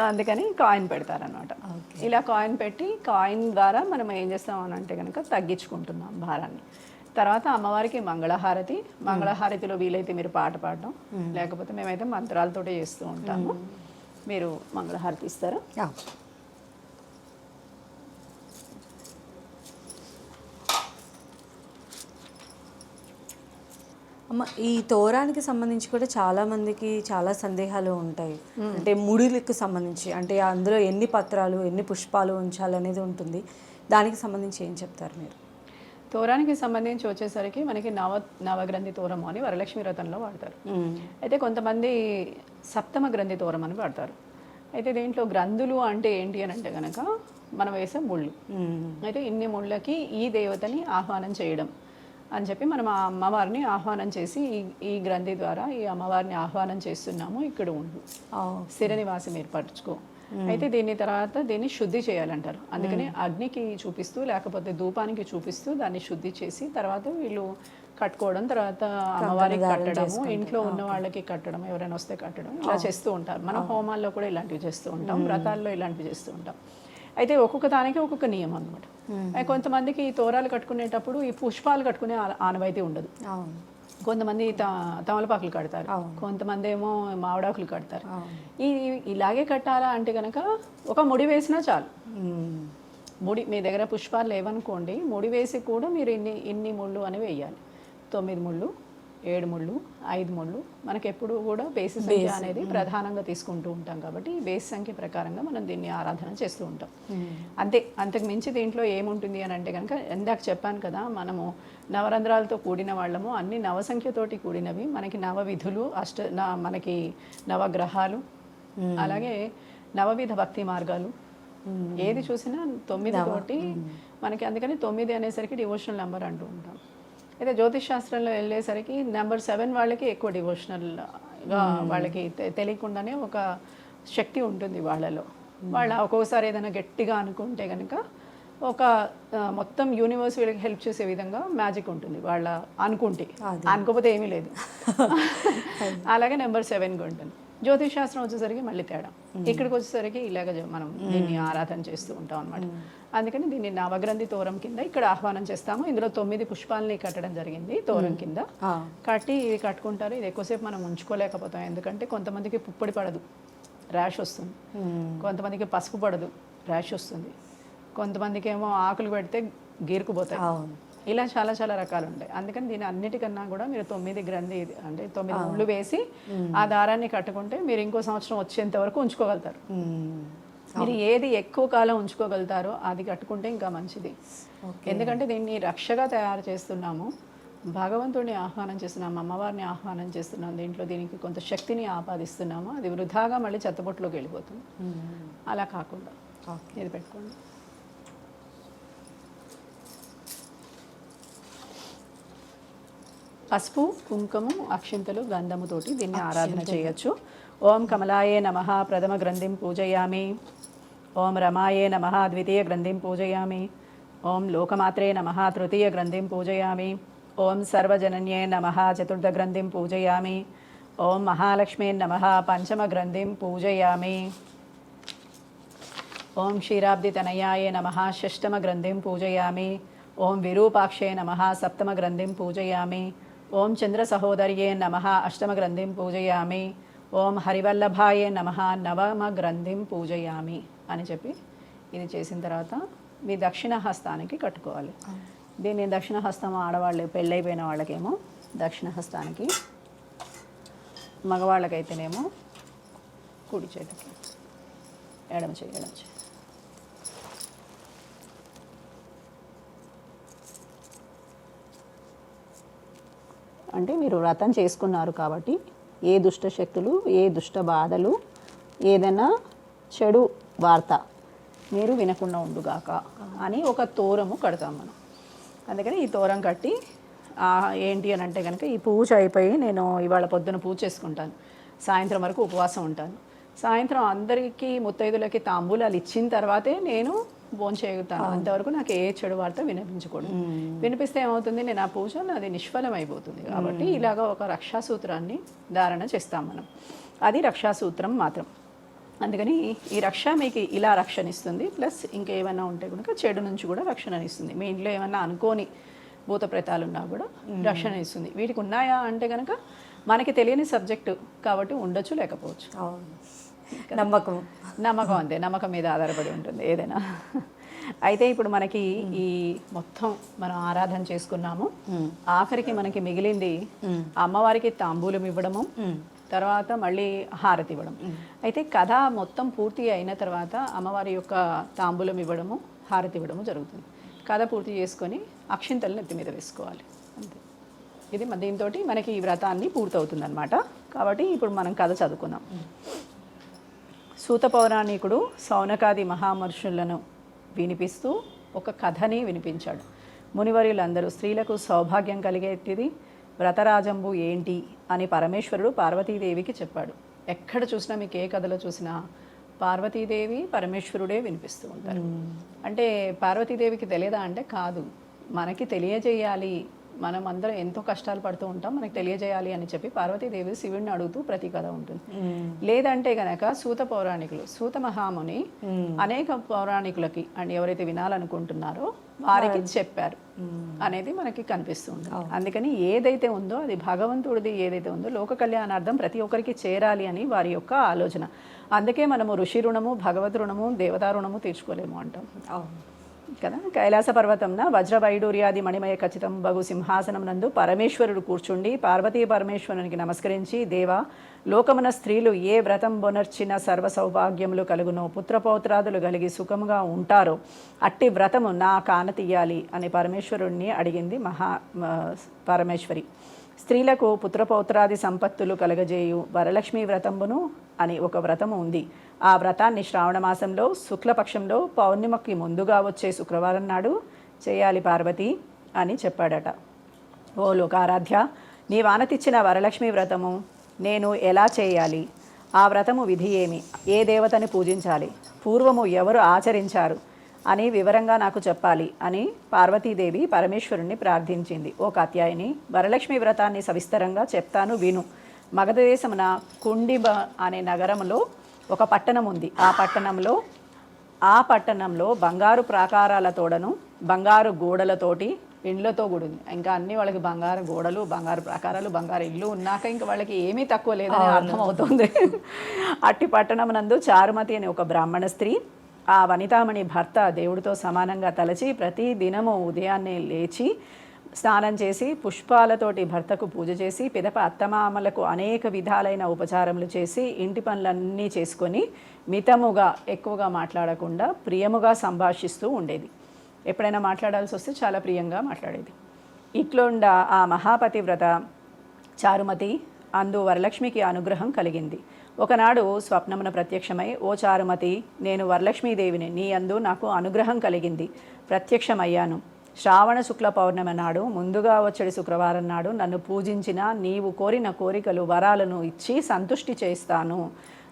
అందుకని కాయిన్ పెడతారనమాట. ఇలా కాయిన్ పెట్టి, కాయిన్ ద్వారా మనం ఏం చేస్తాం అని అంటే కనుక తగ్గించుకుంటున్నాం భారాన్ని. తర్వాత అమ్మవారికి మంగళహారతి. మంగళహారతిలో వీలైతే మీరు పాట పాడడం, లేకపోతే మేమైతే మంత్రాలతోటే చేస్తూ ఉంటాము. మీరు మంగళహారతి ఇస్తారా? అమ్మ, ఈ తోరానికి సంబంధించి కూడా చాలా మందికి చాలా సందేహాలు ఉంటాయి. అంటే ముడులకు సంబంధించి, అంటే అందులో ఎన్ని పత్రాలు, ఎన్ని పుష్పాలు ఉంచాలనేది ఉంటుంది. దానికి సంబంధించి ఏం చెప్తారు మీరు? తోరానికి సంబంధించి వచ్చేసరికి మనకి నవగ్రంథి తోరము అని వరలక్ష్మి వ్రతంలో వాడతారు. అయితే కొంతమంది సప్తమ గ్రంథి తోరం అని వాడతారు. అయితే దీంట్లో గ్రంథులు అంటే ఏంటి అని అంటే కనుక మనం వేసే ముళ్ళు. అయితే ఇన్ని ముళ్ళకి ఈ దేవతని ఆహ్వానం చేయడం అని చెప్పి మనం ఆ అమ్మవారిని ఆహ్వానం చేసి ఈ గ్రంథి ద్వారా ఈ అమ్మవారిని ఆహ్వానం చేస్తున్నాము. ఇక్కడ ఉండు, స్థిర నివాసం ఏర్పరచుకో అయితే దీని తర్వాత దీన్ని శుద్ధి చేయాలంటారు. అందుకని అగ్నికి చూపిస్తూ లేకపోతే ధూపానికి చూపిస్తూ దాన్ని శుద్ధి చేసి తర్వాత వీళ్ళు కట్టుకోవడం, తర్వాత అమ్మవారికి కట్టడము, ఇంట్లో ఉన్న వాళ్ళకి కట్టడం, ఎవరైనా వస్తే కట్టడం, ఇలా చేస్తూ ఉంటారు. మనం హోమాల్లో కూడా ఇలాంటివి చేస్తూ ఉంటాం, వ్రతాల్లో ఇలాంటివి చేస్తూ ఉంటాం. అయితే ఒక్కొక్క దానికి ఒక్కొక్క నియమం అనమాట. కొంతమందికి ఈ తోరాలు కట్టుకునేటప్పుడు ఈ పుష్పాలు కట్టుకునే ఆనవాయితీ ఉండదు. కొంతమంది తమలపాకులు కడతారు, కొంతమంది ఏమో మామిడాకులు కడతారు. ఇలాగే కట్టాలా అంటే కనుక ఒక ముడి వేసినా చాలు. ముడి మీ దగ్గర పుష్పాలు లేవనుకోండి, ముడి వేసి కూడా మీరు ఇన్ని ముళ్ళు అని వేయాలి. 9 ముళ్ళు, 7 ముళ్ళు, 5 ముళ్ళు. మనకి ఎప్పుడు కూడా బేసి సంఖ్య అనేది ప్రధానంగా తీసుకుంటూ ఉంటాం కాబట్టి ఈ బేసి సంఖ్య ప్రకారంగా మనం దీన్ని ఆరాధన చేస్తూ ఉంటాం. అంతే, అంతకు మించి దీంట్లో ఏముంటుంది అని అంటే కనుక ఇందాక చెప్పాను కదా, మనము నవరంధ్రాలతో కూడిన వాళ్ళము, అన్ని నవసంఖ్యతోటి కూడినవి. మనకి నవవిధులు, మనకి నవగ్రహాలు, అలాగే నవవిధ భక్తి మార్గాలు, ఏది చూసినా 9 తోటి మనకి. అందుకని 9 అనేసరికి డివోషనల్ నెంబర్ అంటూ ఉంటాం. అయితే జ్యోతిష్ శాస్త్రంలో వెళ్ళేసరికి నెంబర్ 7 వాళ్ళకి ఎక్కువ డివోషనల్గా, వాళ్ళకి తెలియకుండానే ఒక శక్తి ఉంటుంది వాళ్ళలో. ఒక్కోసారి ఏదైనా గట్టిగా అనుకుంటే కనుక ఒక మొత్తం యూనివర్స్ వీళ్ళకి హెల్ప్ చేసే విధంగా మ్యాజిక్ ఉంటుంది వాళ్ళ అనుకుంటే, అనుకోకపోతే ఏమీ లేదు. అలాగే నెంబర్ 7 ఉంటుంది. జ్యోతిష్ శాస్త్రం వచ్చేసరికి మళ్ళీ తేడా. ఇక్కడికి వచ్చేసరికి ఇలాగ మనం దీన్ని ఆరాధన చేస్తూ ఉంటాం అనమాట. అందుకని దీన్ని నవగ్రంథి తోరం కింద ఇక్కడ ఆహ్వానం చేస్తాము. ఇందులో 9 పుష్పాలని కట్టడం జరిగింది తోరం కింద. కట్టి ఇవి కట్టుకుంటారు. ఇది ఎక్కువసేపు మనం ఉంచుకోలేకపోతాం, ఎందుకంటే కొంతమందికి పుప్పొడి పడదు, ర్యాష్ వస్తుంది. కొంతమందికి పసుపు పడదు, ర్యాష్ వస్తుంది. కొంతమందికి ఏమో ఆకులు పెడితే గీరుకుపోతాయి. ఇలా చాలా చాలా రకాలు ఉంటాయి. అందుకని దీని అన్నిటికన్నా కూడా మీరు 9 గ్రంథి అంటే 9 ముళ్ళు వేసి ఆ దారాన్ని కట్టుకుంటే మీరు ఇంకో సంవత్సరం వచ్చేంత వరకు ఉంచుకోగలుగుతారు. మీరు ఏది ఎక్కువ కాలం ఉంచుకోగలుగుతారో అది కట్టుకుంటే ఇంకా మంచిది. ఎందుకంటే దీన్ని రక్షగా తయారు చేస్తున్నాము, భగవంతుడిని ఆహ్వానం చేస్తున్నాము, అమ్మవారిని ఆహ్వానం చేస్తున్నాము. దీనికి కొంత శక్తిని ఆపాదిస్తున్నాము. అది వృధాగా మళ్ళీ చెత్తబొట్టులోకి వెళ్ళిపోతుంది. అలా కాకుండా ఇది పెట్టుకోండి. పసుపు, కుంకుమ, అక్షింతలు, గంధముతోటి దీన్ని ఆరాధన చేయొచ్చు. ఓం కమలాయే నమః ప్రథమ గ్రంథిం పూజయామి. ఓం రమాయే నమః ద్వితీయ గ్రంథిం పూజయామి. ఓం లోకమాత్రే నమః తృతీయ గ్రంథిం పూజయామి. ఓం సర్వజనన్యే నమః చతుర్థ గ్రంథిం పూజయామి. ఓం మహాలక్ష్మే నమః పంచమ గ్రంథిం పూజయామి. ఓం క్షీరాబ్దితనయాయ నమః షష్టమ గ్రంథిం పూజయామి. ఓం విరూపాక్షే నమః సప్తమ గ్రంథిం పూజయామి. ఓం చంద్ర సహోదర్యే నమః అష్టమ గ్రంథిం పూజయామి. ఓం హరివల్లభాయే నమః నవమ గ్రంథిం పూజయామి అని చెప్పి ఇది చేసిన తర్వాత మీ దక్షిణ హస్తానికి కట్టుకోవాలి. దీన్ని దక్షిణ హస్తం ఆడవాళ్ళు పెళ్ళైపోయిన వాళ్ళకేమో దక్షిణ హస్తానికి, మగవాళ్ళకైతేనేమో కుడి చేతికి, ఎడమ చేయి. అంటే మీరు వ్రతం చేసుకున్నారు కాబట్టి ఏ దుష్ట శక్తులు, ఏ దుష్ట బాధలు, ఏదైనా చెడు వార్త మీరు వినకుండా ఉండుగాక అని ఒక తోరము కడతాం మనం. అందుకని ఈ తోరం కట్టి ఏంటి అని అంటే కనుక ఈ పూజ అయిపోయి నేను ఇవాళ పొద్దున పూజ చేసుకుంటాను, సాయంత్రం వరకు ఉపవాసం ఉంటాను. సాయంత్రం అందరికీ ముత్తైదులకి తాంబూలాలు ఇచ్చిన తర్వాతే నేను భోంచేయగలుగుతాను. అంతవరకు నాకు ఏ చెడు వార్త వినిపించకూడదు. వినిపిస్తే ఏమవుతుంది, నేను ఆ పూజ అది నిష్ఫలం అయిపోతుంది. కాబట్టి ఇలాగ ఒక రక్షాసూత్రాన్ని ధారణ చేస్తాం మనం. అది రక్షాసూత్రం మాత్రం. అందుకని ఈ రక్ష మీకు ఇలా రక్షణ ఇస్తుంది. ప్లస్ ఇంకేమైనా ఉంటే కనుక చెడు నుంచి కూడా రక్షణ ఇస్తుంది. మీ ఇంట్లో ఏమన్నా అనుకోని భూత ప్రేతాలు ఉన్నా కూడా రక్షణ ఇస్తుంది. వీటికి ఉన్నాయా అంటే కనుక మనకి తెలియని సబ్జెక్టు కాబట్టి ఉండొచ్చు, లేకపోవచ్చు. నమ్మకం అంతే, నమ్మకం మీద ఆధారపడి ఉంటుంది ఏదైనా. అయితే ఇప్పుడు మనకి ఈ మొత్తం మనం ఆరాధన చేసుకున్నాము. ఆఖరికి మనకి మిగిలింది అమ్మవారికి తాంబూలం ఇవ్వడము, తర్వాత మళ్ళీ హారతి ఇవ్వడం. అయితే కథ మొత్తం పూర్తి అయిన తర్వాత అమ్మవారి యొక్క తాంబూలం ఇవ్వడము, హారతి ఇవ్వడము జరుగుతుంది. కథ పూర్తి చేసుకొని అక్షింతలు నెత్తి మీద వేసుకోవాలి అంతే. ఇది దీంతో మనకి ఈ వ్రతాన్ని పూర్తవుతుంది అనమాట. కాబట్టి ఇప్పుడు మనం కథ చదువుకుందాం. సూత పౌరాణికుడు సౌనకాది మహామహర్షులను వినిపిస్తూ ఒక కథని వినిపించాడు. మునివర్యులందరూ స్త్రీలకు సౌభాగ్యం కలిగేటిది వ్రతరాజంబు ఏంటి అని పరమేశ్వరుడు పార్వతీదేవికి చెప్పాడు. ఎక్కడ చూసినా మీకు ఏ కథలో చూసినా పార్వతీదేవి పరమేశ్వరుడే వినిపిస్తూ ఉంటారు. అంటే పార్వతీదేవికి తెలియదా అంటే కాదు, మనకి తెలియజేయాలి, మనం అందరం ఎంతో కష్టాలు పడుతూ ఉంటాం, మనకి తెలియజేయాలి అని చెప్పి పార్వతీదేవి శివుడిని అడుగుతూ ప్రతి కథ ఉంటుంది. లేదంటే గనక సూత పౌరాణికులు, సూత మహాముని అనేక పౌరాణికులకి అండ్ ఎవరైతే వినాలనుకుంటున్నారో వారికి చెప్పారు అనేది మనకి కనిపిస్తుంది. అందుకని ఏదైతే ఉందో అది భగవంతుడిది, ఏదైతే ఉందో లోక కళ్యాణార్థం ప్రతి ఒక్కరికి చేరాలి అని వారి యొక్క ఆలోచన. అందుకే మనము ఋషి రుణము, భగవద్ రుణము, దేవతా రుణము తీర్చుకోలేము అంటాం కదా. కైలాస పర్వతంన వజ్రవైడూర్యాది మణిమయ ఖచ్చితం బగు సింహాసనం నందు పరమేశ్వరుడు కూర్చుండి పార్వతీ పరమేశ్వరునికి నమస్కరించి, దేవా, లోకమున స్త్రీలు ఏ వ్రతం బొనర్చిన సర్వ సౌభాగ్యములు కలుగునో, పుత్రపౌత్రాదులు కలిగి సుఖముగా ఉంటారో అట్టి వ్రతము నా కానతీయాలి అని పరమేశ్వరుణ్ణి అడిగింది పరమేశ్వరి. స్త్రీలకు పుత్రపౌత్రాది సంపత్తులు కలగజేయు వరలక్ష్మి వ్రతంబును అని ఒక వ్రతము ఉంది. ఆ వ్రతాన్ని శ్రావణ మాసంలో శుక్లపక్షంలో పౌర్ణిమకి ముందుగా వచ్చే శుక్రవారం నాడు చేయాలి పార్వతి అని చెప్పాడట. ఓ లోకారాధ్య, నీ వానతిచ్చిన వరలక్ష్మి వ్రతము నేను ఎలా చేయాలి? ఆ వ్రతము విధి ఏమి? ఏ దేవతని పూజించాలి? పూర్వము ఎవరు ఆచరించారు అని వివరంగా నాకు చెప్పాలి అని పార్వతీదేవి పరమేశ్వరుణ్ణి ప్రార్థించింది. ఓ కాత్యాయని, వరలక్ష్మి వ్రతాన్ని సవిస్తరంగా చెప్తాను విను. మగధ దేశమున కుండిబ అనే నగరంలో ఒక పట్టణం ఉంది. ఆ పట్టణంలో బంగారు ప్రాకారాలతోడను బంగారు గోడలతోటి ఇండ్లతో కూడింది. ఇంకా అన్ని వాళ్ళకి బంగారు గోడలు, బంగారు ప్రాకారాలు, బంగారు ఇల్లు ఉన్నాక ఇంకా వాళ్ళకి ఏమీ తక్కువ లేదని అర్థమవుతుంది. అట్టి పట్టణం నందు చారుమతి అనే ఒక బ్రాహ్మణ స్త్రీ ఆ వనితామణి భర్త దేవుడితో సమానంగా తలచి ప్రతి దినము ఉదయాన్నే లేచి స్నానం చేసి పుష్పాలతోటి భర్తకు పూజ చేసి పిదప అత్తమామలకు అనేక విధాలైన ఉపచారములు చేసి ఇంటి పనులన్నీ చేసుకొని మితముగా ఎక్కువగా మాట్లాడకుండా ప్రియముగా సంభాషిస్తూ ఉండేది. ఎప్పుడైనా మాట్లాడాల్సి వస్తే చాలా ప్రియంగా మాట్లాడేది. ఇట్లుండ ఆ మహాపతివ్రత చారుమతి అందు వరలక్ష్మికి అనుగ్రహం కలిగింది. ఒకనాడు స్వప్నమున ప్రత్యక్షమై, ఓ చారుమతి, నేను వరలక్ష్మీదేవిని, నీ అందు నాకు అనుగ్రహం కలిగింది, ప్రత్యక్షమయ్యాను. శ్రావణ శుక్ల పౌర్ణమి నాడు ముందుగా వచ్చేది శుక్రవారం నాడు నన్ను పూజించిన నీవు కోరిన కోరికలు వరాలను ఇచ్చి సంతుష్టి చేస్తాను.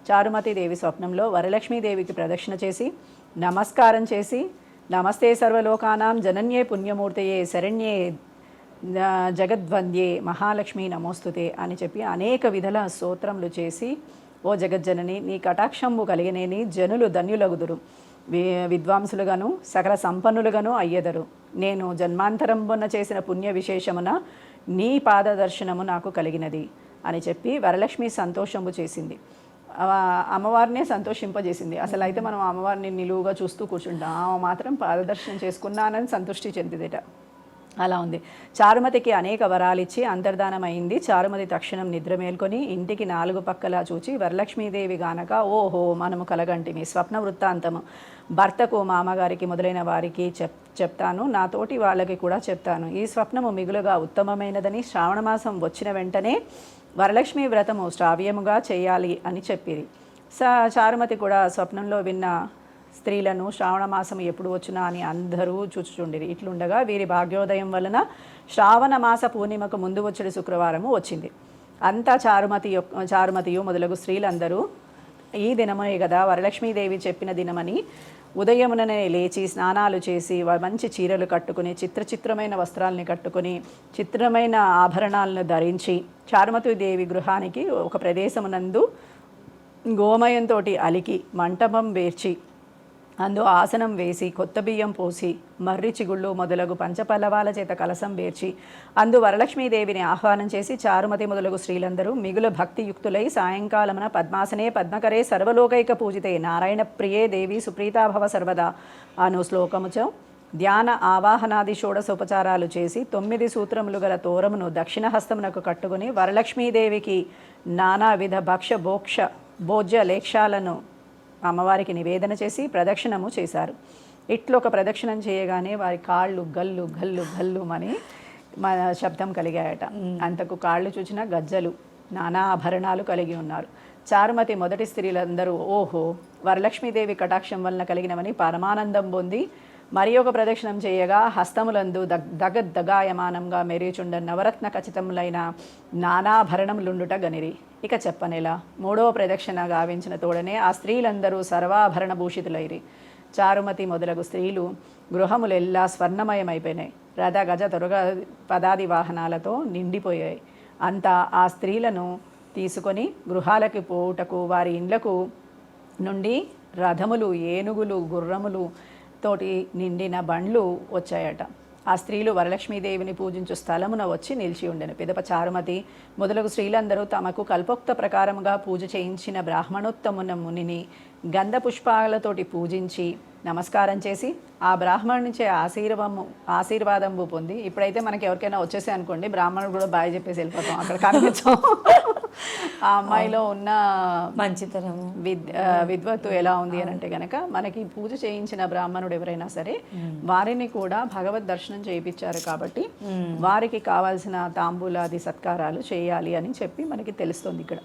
చారుమతీదేవి స్వప్నంలో వరలక్ష్మీదేవికి ప్రదక్షిణ చేసి నమస్కారం చేసి, నమస్తే సర్వలోకానాం జనన్యే పుణ్యమూర్తయే శరణ్యే జగద్వంద్యే మహాలక్ష్మి నమోస్తుతే అని చెప్పి అనేక విధుల స్తోత్రములు చేసి, ఓ జగజ్జనని, నీ కటాక్షంబు కలిగినేని జనులు ధన్యులగుదురు, విద్వాంసులుగాను సకల సంపన్నులుగాను అయ్యెదరు. నేను జన్మాంతరంబున చేసిన పుణ్య విశేషమున నీ పాదదర్శనము నాకు కలిగినది అని చెప్పి వరలక్ష్మి సంతోషంబు చేసింది. అమ్మవారినే సంతోషింపజేసింది. అసలు అయితే మనం అమ్మవారిని నిలువుగా చూస్తూ కూర్చుంటాం, ఆమె మాత్రం పాదదర్శనం చేసుకున్నానని సంతృష్టి చెందిదట. అలా ఉంది. చారుమతికి అనేక వరాలిచ్చి అంతర్ధానమైంది. చారుమతి తక్షణం నిద్ర మేల్కొని ఇంటికి 4 పక్కలా చూచి వరలక్ష్మీదేవి గానక, ఓహో మనము కలగంటిమి, స్వప్న వృత్తాంతము భర్తకు, మామగారికి మొదలైన వారికి చెప్తాను, నాతోటి వాళ్ళకి కూడా చెప్తాను. ఈ స్వప్నము మిగులుగా ఉత్తమమైనదని శ్రావణమాసం వచ్చిన వెంటనే వరలక్ష్మి వ్రతము శ్రావ్యముగా చేయాలి అని చెప్పిరి. చారుమతి కూడా స్వప్నంలో విన్న స్త్రీలను శ్రావణ మాసం ఎప్పుడు వచ్చునా అని అందరూ చూచుచుండిరి. ఇట్లుండగా వీరి భాగ్యోదయం వలన శ్రావణ మాస పూర్ణిమకు ముందు వచ్చే శుక్రవారము వచ్చింది. అంతా చారుమతియు మొదలగు స్త్రీలందరూ ఈ దినమునే కదా వరలక్ష్మీదేవి చెప్పిన దినమని ఉదయముననే లేచి స్నానాలు చేసి మంచి చీరలు కట్టుకుని చిత్రమైన వస్త్రాలని కట్టుకుని చిత్రమైన ఆభరణాలను ధరించి చారుమతీదేవి గృహానికి ఒక ప్రదేశమునందు గోమయంతో అలికి మంటపం వేర్చి అందు ఆసనం వేసి కొత్త బియ్యం పోసి మర్రి చిగుళ్ళు మొదలగు పంచపల్లవాల చేత కలసం వేర్చి అందు వరలక్ష్మీదేవిని ఆహ్వానం చేసి చారుమతి మొదలగు స్త్రీలందరూ మిగులు భక్తియుక్తులై సాయంకాలమున పద్మాసనే పద్మకరే సర్వలోకైక పూజితే నారాయణ ప్రియే దేవి సుప్రీతాభవ సర్వదా అను శ్లోకముచో ధ్యాన ఆవాహనాది షోడసోపచారాలు చేసి 9 సూత్రములు గల తోరమును దక్షిణ హస్తమునకు కట్టుకుని వరలక్ష్మీదేవికి నానావిధ భోజ్య లేక్షాలను అమ్మవారికి నివేదన చేసి ప్రదక్షిణము చేశారు. ఇట్లొక ప్రదక్షిణం చేయగానే వారి కాళ్ళు గల్లు గల్లు గల్లు అని మన శబ్దం కలిగాయట. అంతకు కాళ్ళు చూచిన గజ్జలు నానా ఆభరణాలు కలిగి ఉన్నారు. చారుమతి మొదటి స్త్రీలందరూ ఓహో వరలక్ష్మీదేవి కటాక్షం వలన కలిగినవని పరమానందం పొంది మరి ఒక ప్రదక్షిణం చేయగా హస్తములందు దగద్దగాయమానంగా మెరీచుండ నవరత్న ఖచ్చితములైన నానాభరణములుండుట గనిరి. ఇక చెప్పనేలా 3వ ప్రదక్షిణ గావించిన తోడనే ఆ స్త్రీలందరూ సర్వాభరణ భూషితులైరి. చారుమతి మొదలగు స్త్రీలు గృహములెల్లా స్వర్ణమయమైపోయినాయి. రథ గజ తొరగ పదాది వాహనాలతో నిండిపోయాయి. అంతా ఆ స్త్రీలను తీసుకొని గృహాలకి పోవుటకు వారి ఇండ్లకు నుండి రథములు, ఏనుగులు, గుర్రములు తోటి నిండిన బండ్లు వచ్చాయట. ఆ స్త్రీలు వరలక్ష్మీదేవిని పూజించు స్థలమున వచ్చి నిలిచి ఉండెను. పిదప చారుమతి మొదలగు స్త్రీలందరూ తమకు కల్పోక్త ప్రకారముగా పూజ చేయించిన బ్రాహ్మణోత్తమున మునిని గంధ పుష్పాలతోటి పూజించి నమస్కారం చేసి ఆ బ్రాహ్మణు నుంచే ఆశీర్వాదము పొంది, ఇప్పుడైతే మనకి ఎవరికైనా వచ్చేసి అనుకోండి, బ్రాహ్మణుడు కూడా బాయ్ చెప్పేసి వెళ్ళిపోతాం, అక్కడ కనిపించాం. ఆ అమ్మాయిలో ఉన్న మంచితనము, విద్వత్తు ఎలా ఉంది అని అంటే కనుక మనకి పూజ చేయించిన బ్రాహ్మణుడు ఎవరైనా సరే వారిని కూడా భగవద్ దర్శనం చేయించారు కాబట్టి వారికి కావాల్సిన తాంబూలాది సత్కారాలు చేయాలి అని చెప్పి మనకి తెలుస్తుంది. ఇక్కడ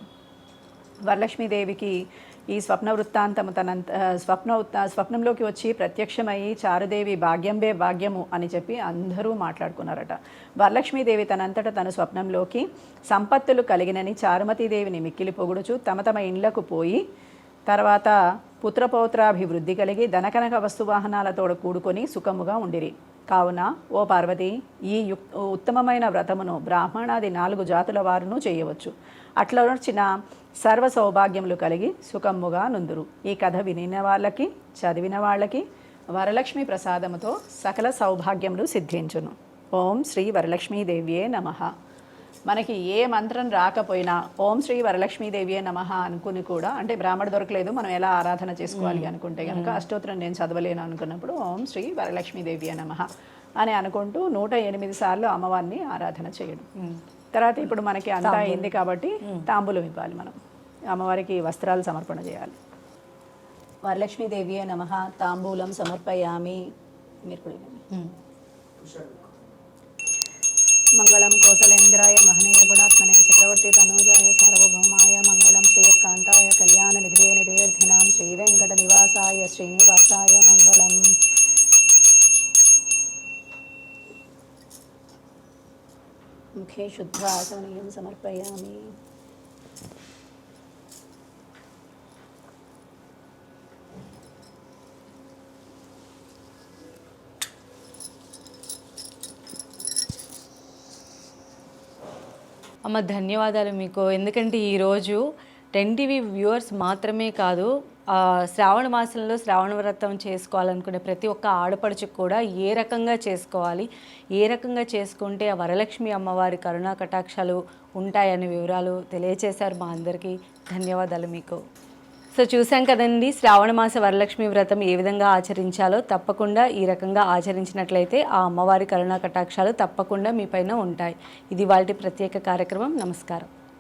వరలక్ష్మీదేవికి ఈ స్వప్న వృత్తాంతము స్వప్నంలోకి వచ్చి ప్రత్యక్షమయ్యి చారుదేవి భాగ్యంబే భాగ్యము అని చెప్పి అందరూ మాట్లాడుకున్నారట. వరలక్ష్మీదేవి తనంతట తన స్వప్నంలోకి సంపత్తులు కలిగినని చారుమతీదేవిని మిక్కిలి పొగుడుచు తమ ఇండ్లకు పోయి తర్వాత పుత్రపౌత్రాభివృద్ధి కలిగి ధనకనక వస్తువాహనాలతో కూడుకొని సుఖముగా ఉండిరి. కావున ఓ పార్వతి, ఈ ఉత్తమమైన వ్రతమును బ్రాహ్మణాది 4 జాతుల వారును చేయవచ్చు. అట్లా వచ్చిన సర్వ సౌభాగ్యములు కలిగి సుఖముగా నుందురు. ఈ కథ వినిన వాళ్ళకి, చదివిన వాళ్ళకి వరలక్ష్మి ప్రసాదముతో సకల సౌభాగ్యములు సిద్ధించును. ఓం శ్రీ వరలక్ష్మీదేవ్యే నమః. మనకి ఏ మంత్రం రాకపోయినా ఓం శ్రీ వరలక్ష్మీదేవ్యే నమః అనుకుని కూడా, అంటే బ్రాహ్మణ దొరకలేదు మనం ఎలా ఆరాధన చేసుకోవాలి అనుకుంటే కనుక అష్టోత్తరం నేను చదవలేను అనుకున్నప్పుడు ఓం శ్రీ వరలక్ష్మీదేవ్యే నమః అని అనుకుంటూ 108 సార్లు అమ్మవారిని ఆరాధన చేయడం. తర్వాత ఇప్పుడు మనకి అంతా అయింది కాబట్టి తాంబూలం ఇవ్వాలి. మనం అమ్మవారికి వస్త్రాలు సమర్పణ చేయాలి. వరలక్ష్మీదేవ్యే నమః తాంబూలం సమర్పయామి. మీరు కూడా మంగళం కోసలేంద్రాయ మహనీయ గుణాత్మనే చక్రవర్తి తనూజాయ సార్వభౌమాయ మంగళం శ్రీయకాంతాయ కళ్యాణ నిధే నిధేర్థినాం శ్రీ వెంకట నివాసాయ శ్రీనివాసాయ మంగళం. ముఖే శుద్ధాసనీయం సమర్పయామి. అమ్మ ధన్యవాదాలు మీకు. ఎందుకంటే ఈరోజు 10 టీవీ వ్యూవర్స్ మాత్రమే కాదు, శ్రావణ మాసంలో శ్రావణ వ్రతం చేసుకోవాలనుకునే ప్రతి ఒక్క ఆడపడుచుకు కూడా ఏ రకంగా చేసుకోవాలి, ఏ రకంగా చేసుకుంటే ఆ వరలక్ష్మి అమ్మవారి కరుణా కటాక్షాలు ఉంటాయనే వివరాలు తెలియచేశారు మా అందరికీ. ధన్యవాదాలు మీకు. సో చూసాం కదండి, శ్రావణ మాస వరలక్ష్మి వ్రతం ఏ విధంగా ఆచరించాలో. తప్పకుండా ఈ రకంగా ఆచరించినట్లయితే ఆ అమ్మవారి కరుణా కటాక్షాలు తప్పకుండా మీ పైన ఉంటాయి. ఇది వాటి ప్రత్యేక కార్యక్రమం. నమస్కారం.